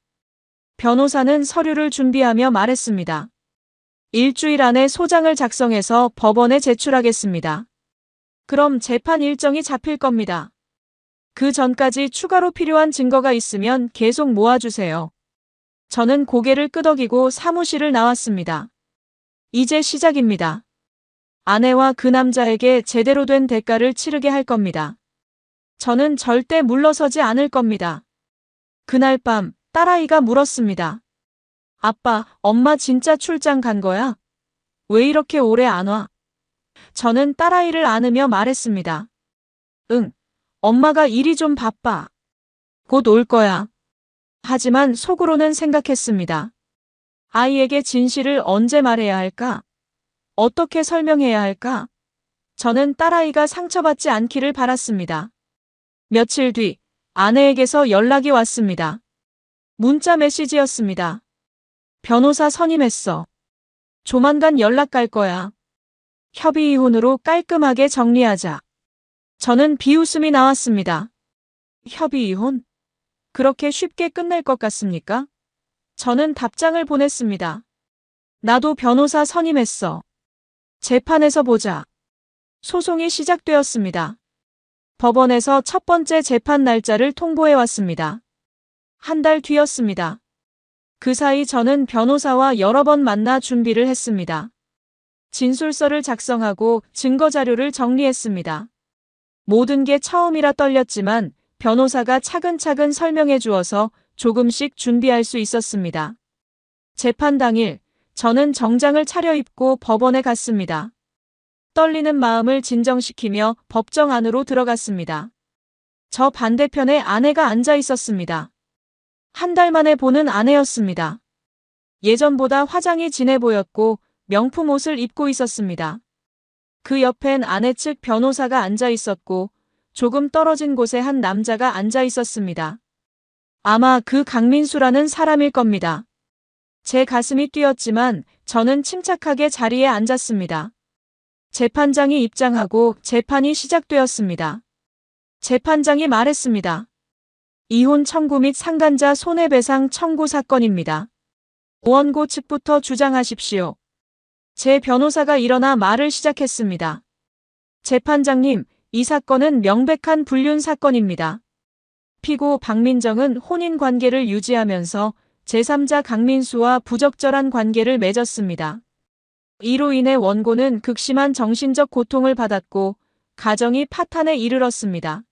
변호사는 서류를 준비하며 말했습니다. 일주일 안에 소장을 작성해서 법원에 제출하겠습니다. 그럼 재판 일정이 잡힐 겁니다. 그 전까지 추가로 필요한 증거가 있으면 계속 모아주세요. 저는 고개를 끄덕이고 사무실을 나왔습니다. 이제 시작입니다. 아내와 그 남자에게 제대로 된 대가를 치르게 할 겁니다. 저는 절대 물러서지 않을 겁니다. 그날 밤 딸아이가 물었습니다. 아빠, 엄마 진짜 출장 간 거야? 왜 이렇게 오래 안 와? 저는 딸아이를 안으며 말했습니다. 응, 엄마가 일이 좀 바빠. 곧 올 거야. 하지만 속으로는 생각했습니다. 아이에게 진실을 언제 말해야 할까? 어떻게 설명해야 할까? 저는 딸아이가 상처받지 않기를 바랐습니다. 며칠 뒤 아내에게서 연락이 왔습니다. 문자 메시지였습니다. 변호사 선임했어. 조만간 연락 갈 거야. 협의 이혼으로 깔끔하게 정리하자. 저는 비웃음이 나왔습니다. 협의 이혼? 그렇게 쉽게 끝낼 것 같습니까? 저는 답장을 보냈습니다. 나도 변호사 선임했어. 재판에서 보자. 소송이 시작되었습니다. 법원에서 첫 번째 재판 날짜를 통보해 왔습니다. 한 달 뒤였습니다. 그 사이 저는 변호사와 여러 번 만나 준비를 했습니다. 진술서를 작성하고 증거자료를 정리했습니다. 모든 게 처음이라 떨렸지만 변호사가 차근차근 설명해 주어서 조금씩 준비할 수 있었습니다. 재판 당일 저는 정장을 차려입고 법원에 갔습니다. 떨리는 마음을 진정시키며 법정 안으로 들어갔습니다. 저 반대편에 아내가 앉아 있었습니다. 한 달 만에 보는 아내였습니다. 예전보다 화장이 진해 보였고 명품 옷을 입고 있었습니다. 그 옆엔 아내 측 변호사가 앉아 있었고 조금 떨어진 곳에 한 남자가 앉아 있었습니다. 아마 그 강민수라는 사람일 겁니다. 제 가슴이 뛰었지만 저는 침착하게 자리에 앉았습니다. 재판장이 입장하고 재판이 시작되었습니다. 재판장이 말했습니다. 이혼 청구 및 상간자 손해배상 청구 사건입니다. 원고 측부터 주장하십시오. 제 변호사가 일어나 말을 시작했습니다. 재판장님, 이 사건은 명백한 불륜 사건입니다. 피고 박민정은 혼인 관계를 유지하면서 제3자 강민수와 부적절한 관계를 맺었습니다. 이로 인해 원고는 극심한 정신적 고통을 받았고 가정이 파탄에 이르렀습니다.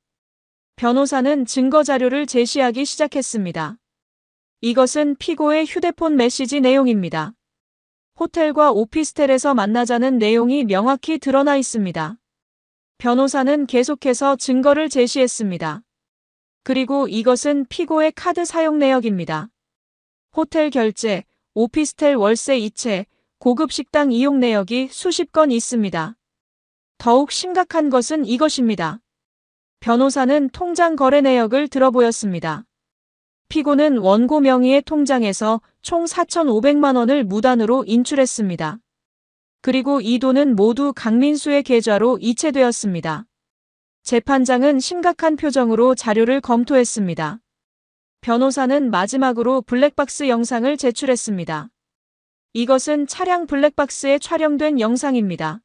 변호사는 증거자료를 제시하기 시작했습니다. 이것은 피고의 휴대폰 메시지 내용입니다. 호텔과 오피스텔에서 만나자는 내용이 명확히 드러나 있습니다. 변호사는 계속해서 증거를 제시했습니다. 그리고 이것은 피고의 카드 사용 내역입니다. 호텔 결제, 오피스텔 월세 이체, 고급 식당 이용 내역이 수십 건 있습니다. 더욱 심각한 것은 이것입니다. 변호사는 통장 거래 내역을 들어보였습니다. 피고는 원고 명의의 통장에서 총 4,500만 원을 무단으로 인출했습니다. 그리고 이 돈은 모두 강민수의 계좌로 이체되었습니다. 재판장은 심각한 표정으로 자료를 검토했습니다. 변호사는 마지막으로 블랙박스 영상을 제출했습니다. 이것은 차량 블랙박스에 촬영된 영상입니다.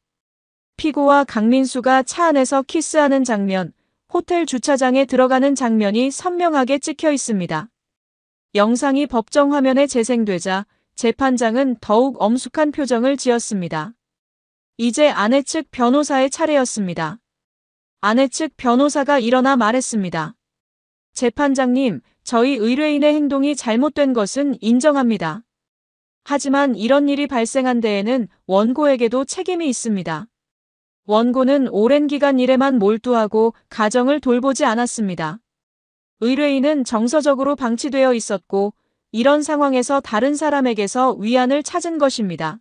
피고와 강민수가 차 안에서 키스하는 장면, 호텔 주차장에 들어가는 장면이 선명하게 찍혀 있습니다. 영상이 법정 화면에 재생되자 재판장은 더욱 엄숙한 표정을 지었습니다. 이제 아내 측 변호사의 차례였습니다. 아내 측 변호사가 일어나 말했습니다. 재판장님, 저희 의뢰인의 행동이 잘못된 것은 인정합니다. 하지만 이런 일이 발생한 데에는 원고에게도 책임이 있습니다. 원고는 오랜 기간 일에만 몰두하고 가정을 돌보지 않았습니다. 의뢰인은 정서적으로 방치되어 있었고 이런 상황에서 다른 사람에게서 위안을 찾은 것입니다.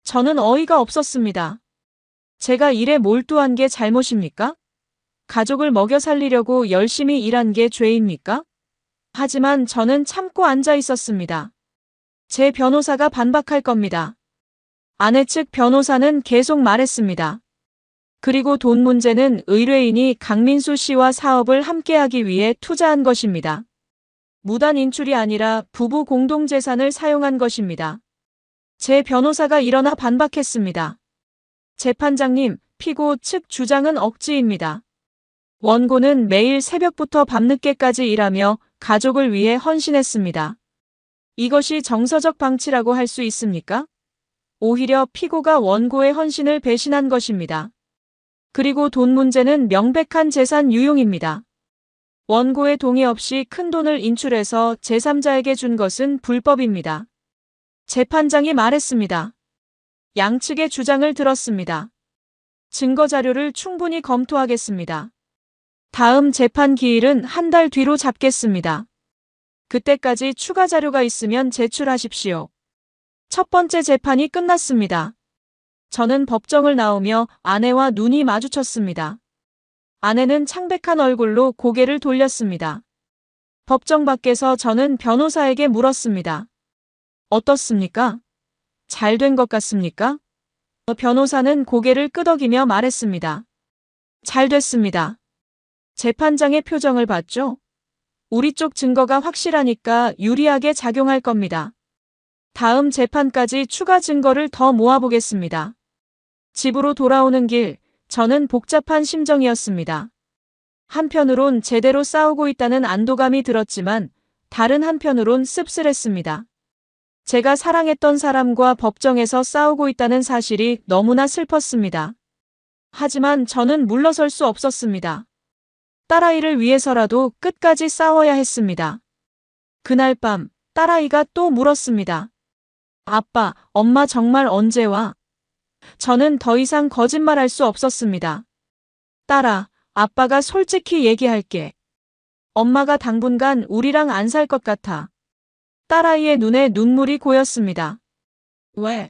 저는 어이가 없었습니다. 제가 일에 몰두한 게 잘못입니까? 가족을 먹여 살리려고 열심히 일한 게 죄입니까? 하지만 저는 참고 앉아 있었습니다. 제 변호사가 반박할 겁니다. 아내 측 변호사는 계속 말했습니다. 그리고 돈 문제는 의뢰인이 강민수 씨와 사업을 함께하기 위해 투자한 것입니다. 무단 인출이 아니라 부부 공동재산을 사용한 것입니다. 제 변호사가 일어나 반박했습니다. 재판장님, 피고 측 주장은 억지입니다. 원고는 매일 새벽부터 밤늦게까지 일하며 가족을 위해 헌신했습니다. 이것이 정서적 방치라고 할 수 있습니까? 오히려 피고가 원고의 헌신을 배신한 것입니다. 그리고 돈 문제는 명백한 재산 유용입니다. 원고의 동의 없이 큰 돈을 인출해서 제3자에게 준 것은 불법입니다. 재판장이 말했습니다. 양측의 주장을 들었습니다. 증거 자료를 충분히 검토하겠습니다. 다음 재판 기일은 한 달 뒤로 잡겠습니다. 그때까지 추가 자료가 있으면 제출하십시오. 첫 번째 재판이 끝났습니다. 저는 법정을 나오며 아내와 눈이 마주쳤습니다. 아내는 창백한 얼굴로 고개를 돌렸습니다. 법정 밖에서 저는 변호사에게 물었습니다. 어떻습니까? 잘 된 것 같습니까? 변호사는 고개를 끄덕이며 말했습니다. 잘 됐습니다. 재판장의 표정을 봤죠? 우리 쪽 증거가 확실하니까 유리하게 작용할 겁니다. 다음 재판까지 추가 증거를 더 모아보겠습니다. 집으로 돌아오는 길, 저는 복잡한 심정이었습니다. 한편으론 제대로 싸우고 있다는 안도감이 들었지만 다른 한편으론 씁쓸했습니다. 제가 사랑했던 사람과 법정에서 싸우고 있다는 사실이 너무나 슬펐습니다. 하지만 저는 물러설 수 없었습니다. 딸아이를 위해서라도 끝까지 싸워야 했습니다. 그날 밤 딸아이가 또 물었습니다. 아빠, 엄마 정말 언제 와? 저는 더 이상 거짓말할 수 없었습니다. 딸아, 아빠가 솔직히 얘기할게. 엄마가 당분간 우리랑 안 살 것 같아. 딸아이의 눈에 눈물이 고였습니다. 왜?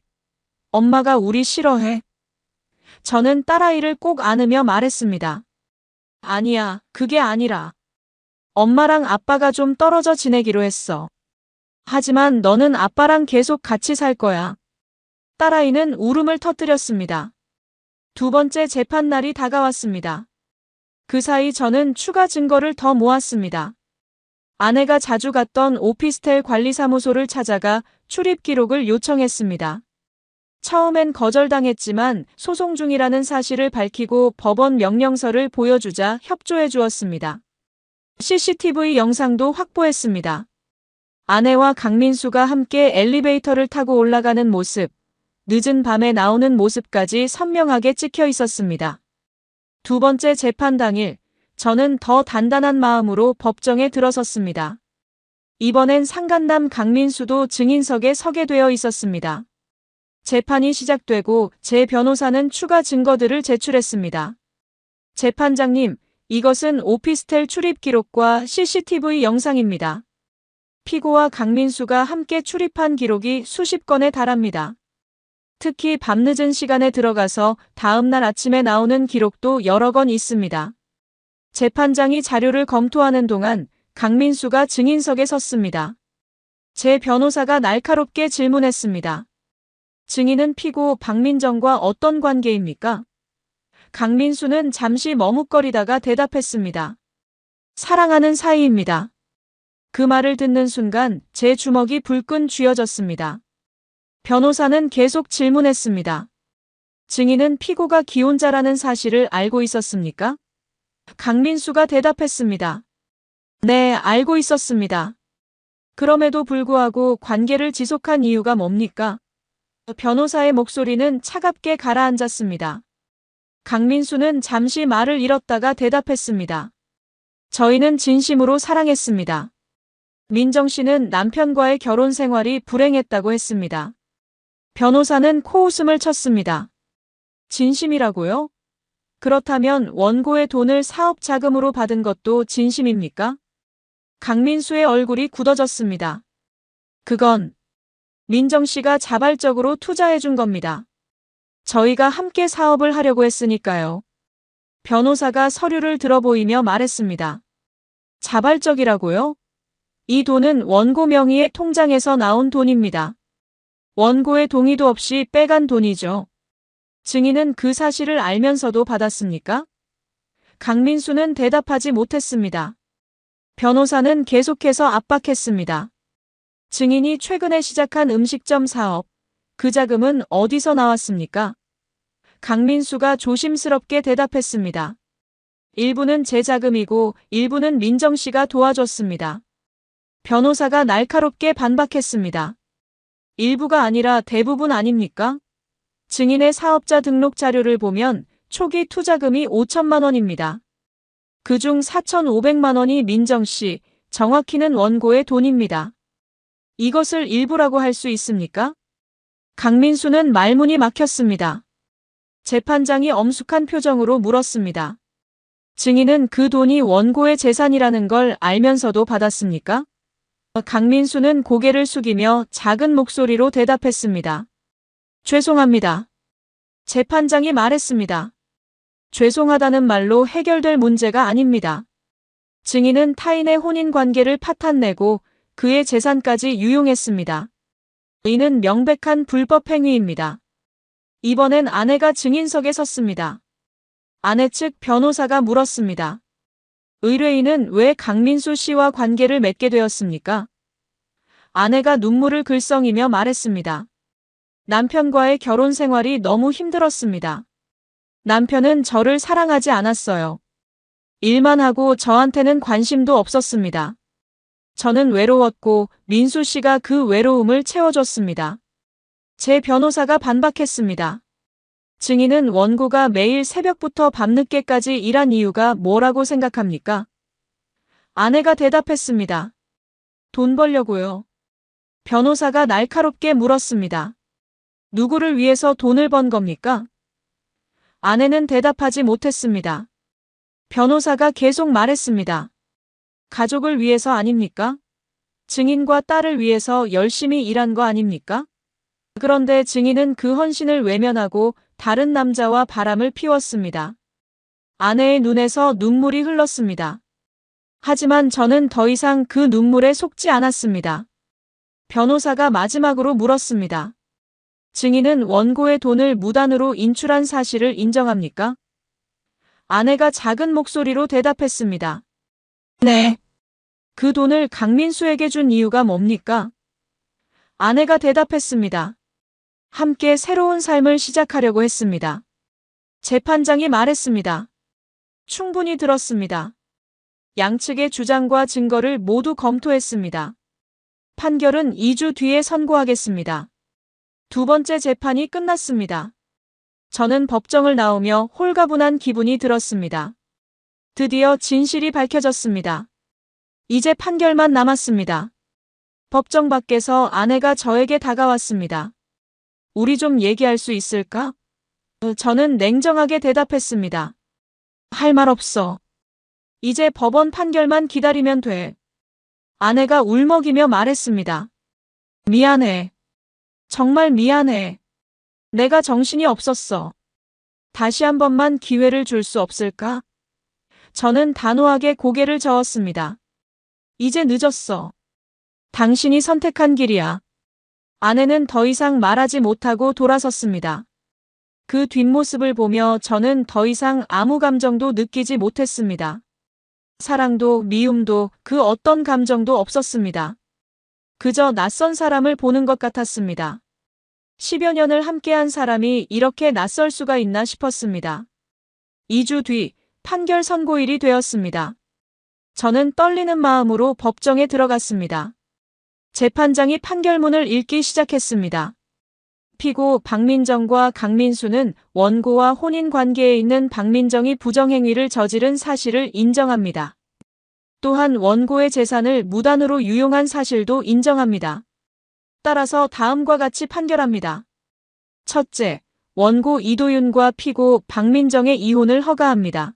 엄마가 우리 싫어해? 저는 딸아이를 꼭 안으며 말했습니다. 아니야, 그게 아니라. 엄마랑 아빠가 좀 떨어져 지내기로 했어. 하지만 너는 아빠랑 계속 같이 살 거야. 딸아이는 울음을 터뜨렸습니다. 두 번째 재판날이 다가왔습니다. 그 사이 저는 추가 증거를 더 모았습니다. 아내가 자주 갔던 오피스텔 관리사무소를 찾아가 출입 기록을 요청했습니다. 처음엔 거절당했지만 소송 중이라는 사실을 밝히고 법원 명령서를 보여주자 협조해 주었습니다. CCTV 영상도 확보했습니다. 아내와 강민수가 함께 엘리베이터를 타고 올라가는 모습, 늦은 밤에 나오는 모습까지 선명하게 찍혀 있었습니다. 두 번째 재판 당일, 저는 더 단단한 마음으로 법정에 들어섰습니다. 이번엔 상간남 강민수도 증인석에 서게 되어 있었습니다. 재판이 시작되고 제 변호사는 추가 증거들을 제출했습니다. 재판장님, 이것은 오피스텔 출입 기록과 CCTV 영상입니다. 피고와 강민수가 함께 출입한 기록이 수십 건에 달합니다. 특히 밤늦은 시간에 들어가서 다음날 아침에 나오는 기록도 여러 건 있습니다. 재판장이 자료를 검토하는 동안 강민수가 증인석에 섰습니다. 제 변호사가 날카롭게 질문했습니다. 증인은 피고 박민정과 어떤 관계입니까? 강민수는 잠시 머뭇거리다가 대답했습니다. 사랑하는 사이입니다. 그 말을 듣는 순간 제 주먹이 불끈 쥐어졌습니다. 변호사는 계속 질문했습니다. 증인은 피고가 기혼자라는 사실을 알고 있었습니까? 강민수가 대답했습니다. 네, 알고 있었습니다. 그럼에도 불구하고 관계를 지속한 이유가 뭡니까? 변호사의 목소리는 차갑게 가라앉았습니다. 강민수는 잠시 말을 잃었다가 대답했습니다. 저희는 진심으로 사랑했습니다. 민정 씨는 남편과의 결혼 생활이 불행했다고 했습니다. 변호사는 코웃음을 쳤습니다. 진심이라고요? 그렇다면 원고의 돈을 사업 자금으로 받은 것도 진심입니까? 강민수의 얼굴이 굳어졌습니다. 그건 민정 씨가 자발적으로 투자해 준 겁니다. 저희가 함께 사업을 하려고 했으니까요. 변호사가 서류를 들어보이며 말했습니다. 자발적이라고요? 이 돈은 원고 명의의 통장에서 나온 돈입니다. 원고의 동의도 없이 빼간 돈이죠. 증인은 그 사실을 알면서도 받았습니까? 강민수는 대답하지 못했습니다. 변호사는 계속해서 압박했습니다. 증인이 최근에 시작한 음식점 사업, 그 자금은 어디서 나왔습니까? 강민수가 조심스럽게 대답했습니다. 일부는 제 자금이고 일부는 민정 씨가 도와줬습니다. 변호사가 날카롭게 반박했습니다. 일부가 아니라 대부분 아닙니까? 증인의 사업자 등록 자료를 보면 초기 투자금이 5천만 원입니다. 그중 4,500만 원이 민정 씨, 정확히는 원고의 돈입니다. 이것을 일부라고 할 수 있습니까? 강민수는 말문이 막혔습니다. 재판장이 엄숙한 표정으로 물었습니다. 증인은 그 돈이 원고의 재산이라는 걸 알면서도 받았습니까? 강민수는 고개를 숙이며 작은 목소리로 대답했습니다. 죄송합니다. 재판장이 말했습니다. 죄송하다는 말로 해결될 문제가 아닙니다. 증인은 타인의 혼인 관계를 파탄내고 그의 재산까지 유용했습니다. 이는 명백한 불법 행위입니다. 이번엔 아내가 증인석에 섰습니다. 아내 측 변호사가 물었습니다. 의뢰인은 왜 강민수 씨와 관계를 맺게 되었습니까? 아내가 눈물을 글썽이며 말했습니다. 남편과의 결혼 생활이 너무 힘들었습니다. 남편은 저를 사랑하지 않았어요. 일만 하고 저한테는 관심도 없었습니다. 저는 외로웠고 민수 씨가 그 외로움을 채워줬습니다. 제 변호사가 반박했습니다. 증인은 원고가 매일 새벽부터 밤늦게까지 일한 이유가 뭐라고 생각합니까? 아내가 대답했습니다. 돈 벌려고요. 변호사가 날카롭게 물었습니다. 누구를 위해서 돈을 번 겁니까? 아내는 대답하지 못했습니다. 변호사가 계속 말했습니다. 가족을 위해서 아닙니까? 증인과 딸을 위해서 열심히 일한 거 아닙니까? 그런데 증인은 그 헌신을 외면하고 다른 남자와 바람을 피웠습니다. 아내의 눈에서 눈물이 흘렀습니다. 하지만 저는 더 이상 그 눈물에 속지 않았습니다. 변호사가 마지막으로 물었습니다. 증인은 원고의 돈을 무단으로 인출한 사실을 인정합니까? 아내가 작은 목소리로 대답했습니다. 네. 그 돈을 강민수에게 준 이유가 뭡니까? 아내가 대답했습니다. 함께 새로운 삶을 시작하려고 했습니다. 재판장이 말했습니다. 충분히 들었습니다. 양측의 주장과 증거를 모두 검토했습니다. 판결은 2주 뒤에 선고하겠습니다. 두 번째 재판이 끝났습니다. 저는 법정을 나오며 홀가분한 기분이 들었습니다. 드디어 진실이 밝혀졌습니다. 이제 판결만 남았습니다. 법정 밖에서 아내가 저에게 다가왔습니다. 우리 좀 얘기할 수 있을까? 저는 냉정하게 대답했습니다. 할 말 없어. 이제 법원 판결만 기다리면 돼. 아내가 울먹이며 말했습니다. 미안해. 정말 미안해. 내가 정신이 없었어. 다시 한 번만 기회를 줄 수 없을까? 저는 단호하게 고개를 저었습니다. 이제 늦었어. 당신이 선택한 길이야. 아내는 더 이상 말하지 못하고 돌아섰습니다. 그 뒷모습을 보며 저는 더 이상 아무 감정도 느끼지 못했습니다. 사랑도 미움도 그 어떤 감정도 없었습니다. 그저 낯선 사람을 보는 것 같았습니다. 10여 년을 함께한 사람이 이렇게 낯설 수가 있나 싶었습니다. 2주 뒤 판결 선고일이 되었습니다. 저는 떨리는 마음으로 법정에 들어갔습니다. 재판장이 판결문을 읽기 시작했습니다. 피고 박민정과 강민수는 원고와 혼인 관계에 있는 박민정이 부정행위를 저지른 사실을 인정합니다. 또한 원고의 재산을 무단으로 유용한 사실도 인정합니다. 따라서 다음과 같이 판결합니다. 첫째, 원고 이도윤과 피고 박민정의 이혼을 허가합니다.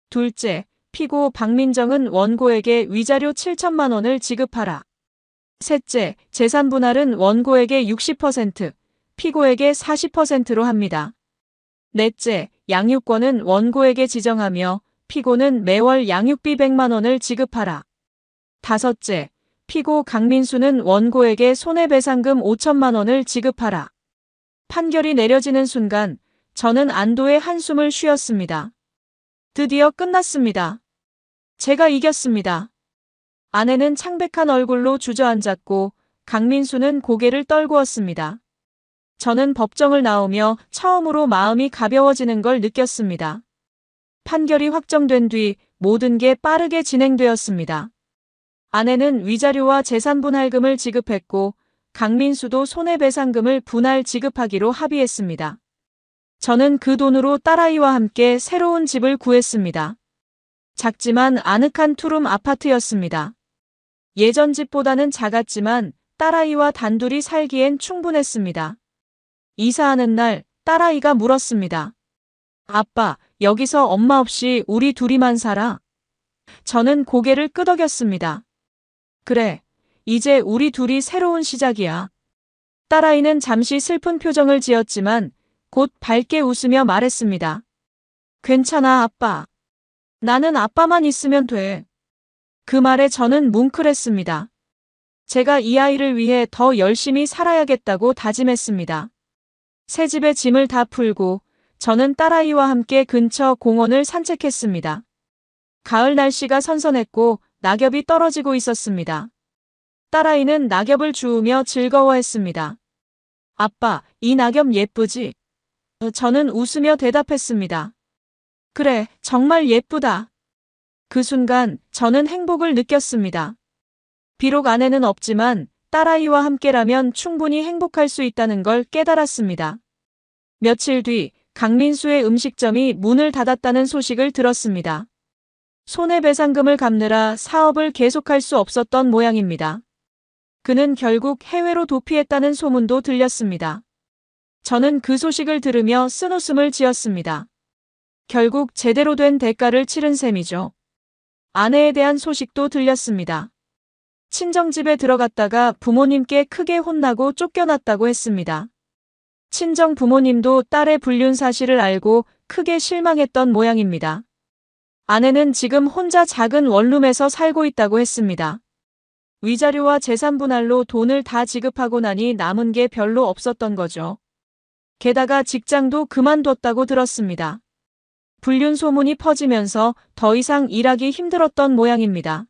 둘째, 피고 박민정은 원고에게 위자료 7천만 원을 지급하라. 셋째, 재산 분할은 원고에게 60%, 피고에게 40%로 합니다. 넷째, 양육권은 원고에게 지정하며 피고는 매월 양육비 100만 원을 지급하라. 다섯째, 피고 강민수는 원고에게 손해배상금 5천만 원을 지급하라. 판결이 내려지는 순간 저는 안도의 한숨을 쉬었습니다. 드디어 끝났습니다. 제가 이겼습니다. 아내는 창백한 얼굴로 주저앉았고 강민수는 고개를 떨구었습니다. 저는 법정을 나오며 처음으로 마음이 가벼워지는 걸 느꼈습니다. 판결이 확정된 뒤 모든 게 빠르게 진행되었습니다. 아내는 위자료와 재산분할금을 지급했고 강민수도 손해배상금을 분할 지급하기로 합의했습니다. 저는 그 돈으로 딸아이와 함께 새로운 집을 구했습니다. 작지만 아늑한 투룸 아파트였습니다. 예전 집보다는 작았지만 딸아이와 단둘이 살기엔 충분했습니다. 이사하는 날 딸아이가 물었습니다. 아빠, 여기서 엄마 없이 우리 둘이만 살아? 저는 고개를 끄덕였습니다. 그래, 이제 우리 둘이 새로운 시작이야. 딸아이는 잠시 슬픈 표정을 지었지만 곧 밝게 웃으며 말했습니다. 괜찮아, 아빠. 나는 아빠만 있으면 돼. 그 말에 저는 뭉클했습니다. 제가 이 아이를 위해 더 열심히 살아야겠다고 다짐했습니다. 새 집에 짐을 다 풀고 저는 딸아이와 함께 근처 공원을 산책했습니다. 가을 날씨가 선선했고 낙엽이 떨어지고 있었습니다. 딸아이는 낙엽을 주우며 즐거워했습니다. 아빠, 이 낙엽 예쁘지? 저는 웃으며 대답했습니다. 그래, 정말 예쁘다. 그 순간 저는 행복을 느꼈습니다. 비록 아내는 없지만 딸아이와 함께라면 충분히 행복할 수 있다는 걸 깨달았습니다. 며칠 뒤 강민수의 음식점이 문을 닫았다는 소식을 들었습니다. 손해배상금을 갚느라 사업을 계속할 수 없었던 모양입니다. 그는 결국 해외로 도피했다는 소문도 들렸습니다. 저는 그 소식을 들으며 쓴웃음을 지었습니다. 결국 제대로 된 대가를 치른 셈이죠. 아내에 대한 소식도 들렸습니다. 친정집에 들어갔다가 부모님께 크게 혼나고 쫓겨났다고 했습니다. 친정 부모님도 딸의 불륜 사실을 알고 크게 실망했던 모양입니다. 아내는 지금 혼자 작은 원룸에서 살고 있다고 했습니다. 위자료와 재산 분할로 돈을 다 지급하고 나니 남은 게 별로 없었던 거죠. 게다가 직장도 그만뒀다고 들었습니다. 불륜 소문이 퍼지면서 더 이상 일하기 힘들었던 모양입니다.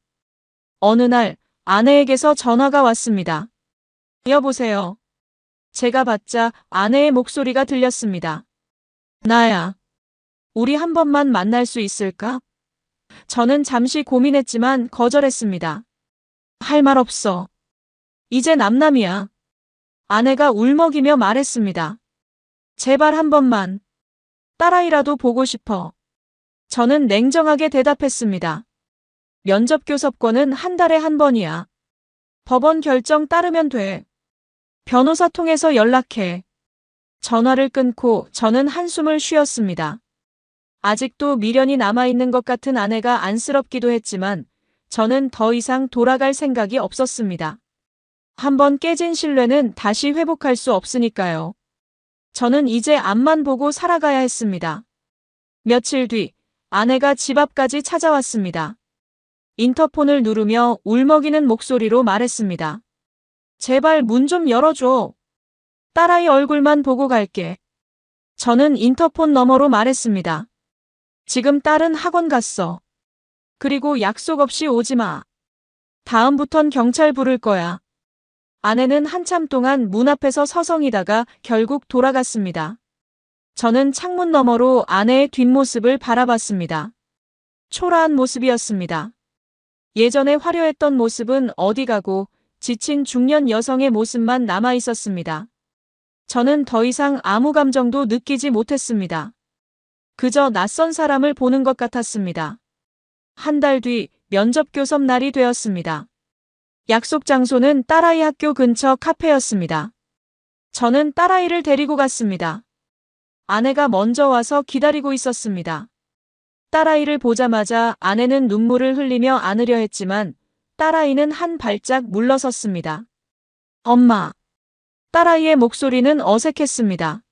어느 날 아내에게서 전화가 왔습니다. 여보세요. 제가 받자 아내의 목소리가 들렸습니다. 나야. 우리 한 번만 만날 수 있을까? 저는 잠시 고민했지만 거절했습니다. 할 말 없어. 이제 남남이야. 아내가 울먹이며 말했습니다. 제발 한 번만. 딸아이라도 보고 싶어. 저는 냉정하게 대답했습니다. 면접 교섭권은 한 달에 한 번이야. 법원 결정 따르면 돼. 변호사 통해서 연락해. 전화를 끊고 저는 한숨을 쉬었습니다. 아직도 미련이 남아있는 것 같은 아내가 안쓰럽기도 했지만 저는 더 이상 돌아갈 생각이 없었습니다. 한번 깨진 신뢰는 다시 회복할 수 없으니까요. 저는 이제 앞만 보고 살아가야 했습니다. 며칠 뒤 아내가 집 앞까지 찾아왔습니다. 인터폰을 누르며 울먹이는 목소리로 말했습니다. 제발 문 좀 열어줘. 딸아이 얼굴만 보고 갈게. 저는 인터폰 너머로 말했습니다. 지금 딸은 학원 갔어. 그리고 약속 없이 오지 마. 다음부턴 경찰 부를 거야. 아내는 한참 동안 문 앞에서 서성이다가 결국 돌아갔습니다. 저는 창문 너머로 아내의 뒷모습을 바라봤습니다. 초라한 모습이었습니다. 예전에 화려했던 모습은 어디 가고 지친 중년 여성의 모습만 남아 있었습니다. 저는 더 이상 아무 감정도 느끼지 못했습니다. 그저 낯선 사람을 보는 것 같았습니다. 한 달 뒤 면접 교섭 날이 되었습니다. 약속 장소는 딸아이 학교 근처 카페였습니다. 저는 딸아이를 데리고 갔습니다. 아내가 먼저 와서 기다리고 있었습니다. 딸아이를 보자마자 아내는 눈물을 흘리며 안으려 했지만 딸아이는 한 발짝 물러섰습니다. 엄마. 딸아이의 목소리는 어색했습니다.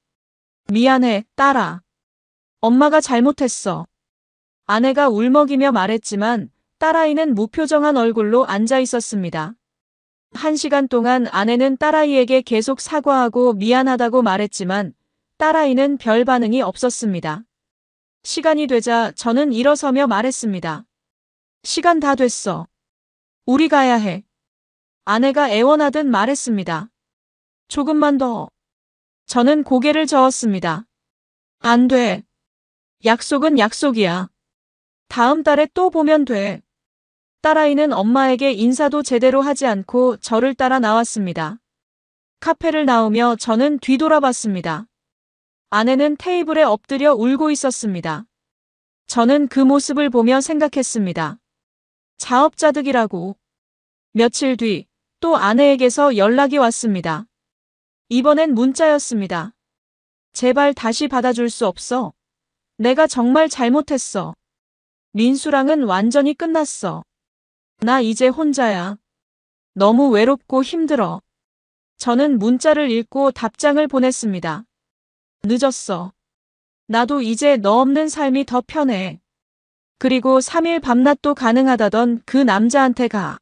미안해, 딸아. 엄마가 잘못했어. 아내가 울먹이며 말했지만 딸아이는 무표정한 얼굴로 앉아 있었습니다. 1시간 동안 아내는 딸아이에게 계속 사과하고 미안하다고 말했지만 딸아이는 별 반응이 없었습니다. 시간이 되자 저는 일어서며 말했습니다. 시간 다 됐어. 우리 가야 해. 아내가 애원하듯 말했습니다. 조금만 더. 저는 고개를 저었습니다. 안 돼. 약속은 약속이야. 다음 달에 또 보면 돼. 딸아이는 엄마에게 인사도 제대로 하지 않고 저를 따라 나왔습니다. 카페를 나오며 저는 뒤돌아봤습니다. 아내는 테이블에 엎드려 울고 있었습니다. 저는 그 모습을 보며 생각했습니다. 자업자득이라고. 며칠 뒤 또 아내에게서 연락이 왔습니다. 이번엔 문자였습니다. 제발 다시 받아줄 수 없어. 내가 정말 잘못했어. 민수랑은 완전히 끝났어. 나 이제 혼자야. 너무 외롭고 힘들어. 저는 문자를 읽고 답장을 보냈습니다. 늦었어. 나도 이제 너 없는 삶이 더 편해. 그리고 3일 밤낮도 가능하다던 그 남자한테 가.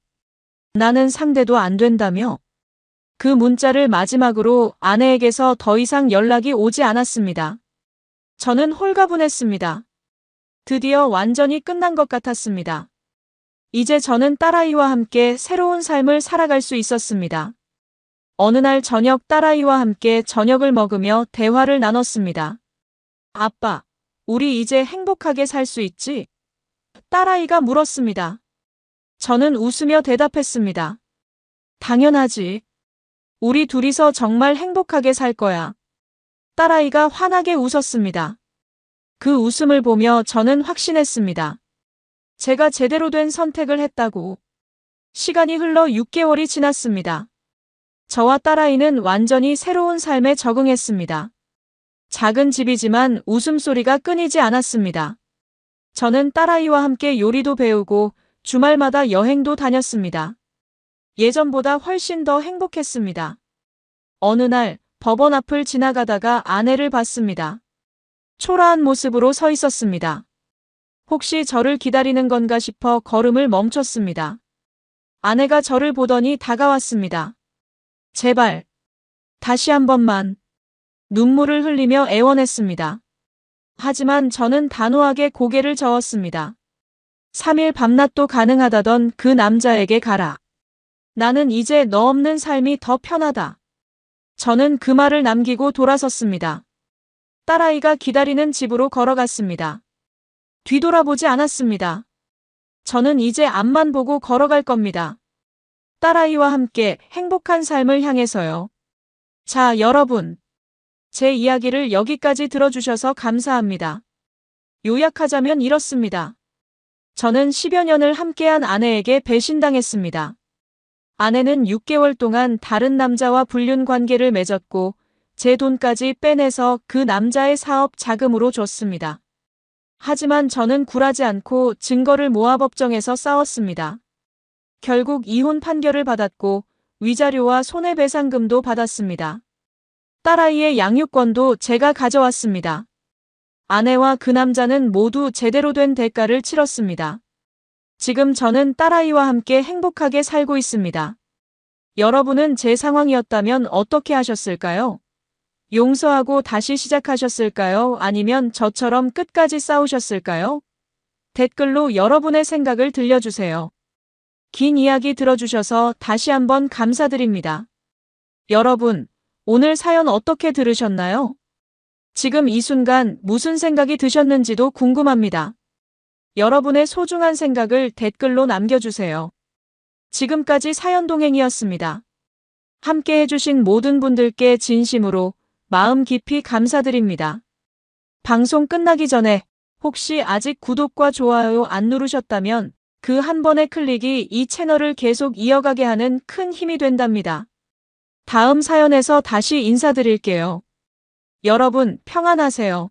나는 상대도 안 된다며. 그 문자를 마지막으로 아내에게서 더 이상 연락이 오지 않았습니다. 저는 홀가분했습니다. 드디어 완전히 끝난 것 같았습니다. 이제 저는 딸아이와 함께 새로운 삶을 살아갈 수 있었습니다. 어느 날 저녁 딸아이와 함께 저녁을 먹으며 대화를 나눴습니다. 아빠, 우리 이제 행복하게 살 수 있지? 딸아이가 물었습니다. 저는 웃으며 대답했습니다. 당연하지. 우리 둘이서 정말 행복하게 살 거야. 딸아이가 환하게 웃었습니다. 그 웃음을 보며 저는 확신했습니다. 제가 제대로 된 선택을 했다고. 시간이 흘러 6개월이 지났습니다. 저와 딸아이는 완전히 새로운 삶에 적응했습니다. 작은 집이지만 웃음소리가 끊이지 않았습니다. 저는 딸아이와 함께 요리도 배우고 주말마다 여행도 다녔습니다. 예전보다 훨씬 더 행복했습니다. 어느 날 법원 앞을 지나가다가 아내를 봤습니다. 초라한 모습으로 서 있었습니다. 혹시 저를 기다리는 건가 싶어 걸음을 멈췄습니다. 아내가 저를 보더니 다가왔습니다. 제발. 다시 한 번만. 눈물을 흘리며 애원했습니다. 하지만 저는 단호하게 고개를 저었습니다. 3일 밤낮도 가능하다던 그 남자에게 가라. 나는 이제 너 없는 삶이 더 편하다. 저는 그 말을 남기고 돌아섰습니다. 딸아이가 기다리는 집으로 걸어갔습니다. 뒤돌아보지 않았습니다. 저는 이제 앞만 보고 걸어갈 겁니다. 딸아이와 함께 행복한 삶을 향해서요. 자, 여러분. 제 이야기를 여기까지 들어주셔서 감사합니다. 요약하자면 이렇습니다. 저는 10여 년을 함께한 아내에게 배신당했습니다. 아내는 6개월 동안 다른 남자와 불륜 관계를 맺었고 제 돈까지 빼내서 그 남자의 사업 자금으로 줬습니다. 하지만 저는 굴하지 않고 증거를 모아 법정에서 싸웠습니다. 결국 이혼 판결을 받았고 위자료와 손해배상금도 받았습니다. 딸아이의 양육권도 제가 가져왔습니다. 아내와 그 남자는 모두 제대로 된 대가를 치렀습니다. 지금 저는 딸아이와 함께 행복하게 살고 있습니다. 여러분은 제 상황이었다면 어떻게 하셨을까요? 용서하고 다시 시작하셨을까요? 아니면 저처럼 끝까지 싸우셨을까요? 댓글로 여러분의 생각을 들려주세요. 긴 이야기 들어주셔서 다시 한번 감사드립니다. 여러분, 오늘 사연 어떻게 들으셨나요? 지금 이 순간 무슨 생각이 드셨는지도 궁금합니다. 여러분의 소중한 생각을 댓글로 남겨주세요. 지금까지 사연동행이었습니다. 함께 해주신 모든 분들께 진심으로 마음 깊이 감사드립니다. 방송 끝나기 전에 혹시 아직 구독과 좋아요 안 누르셨다면 그 한 번의 클릭이 이 채널을 계속 이어가게 하는 큰 힘이 된답니다. 다음 사연에서 다시 인사드릴게요. 여러분 평안하세요.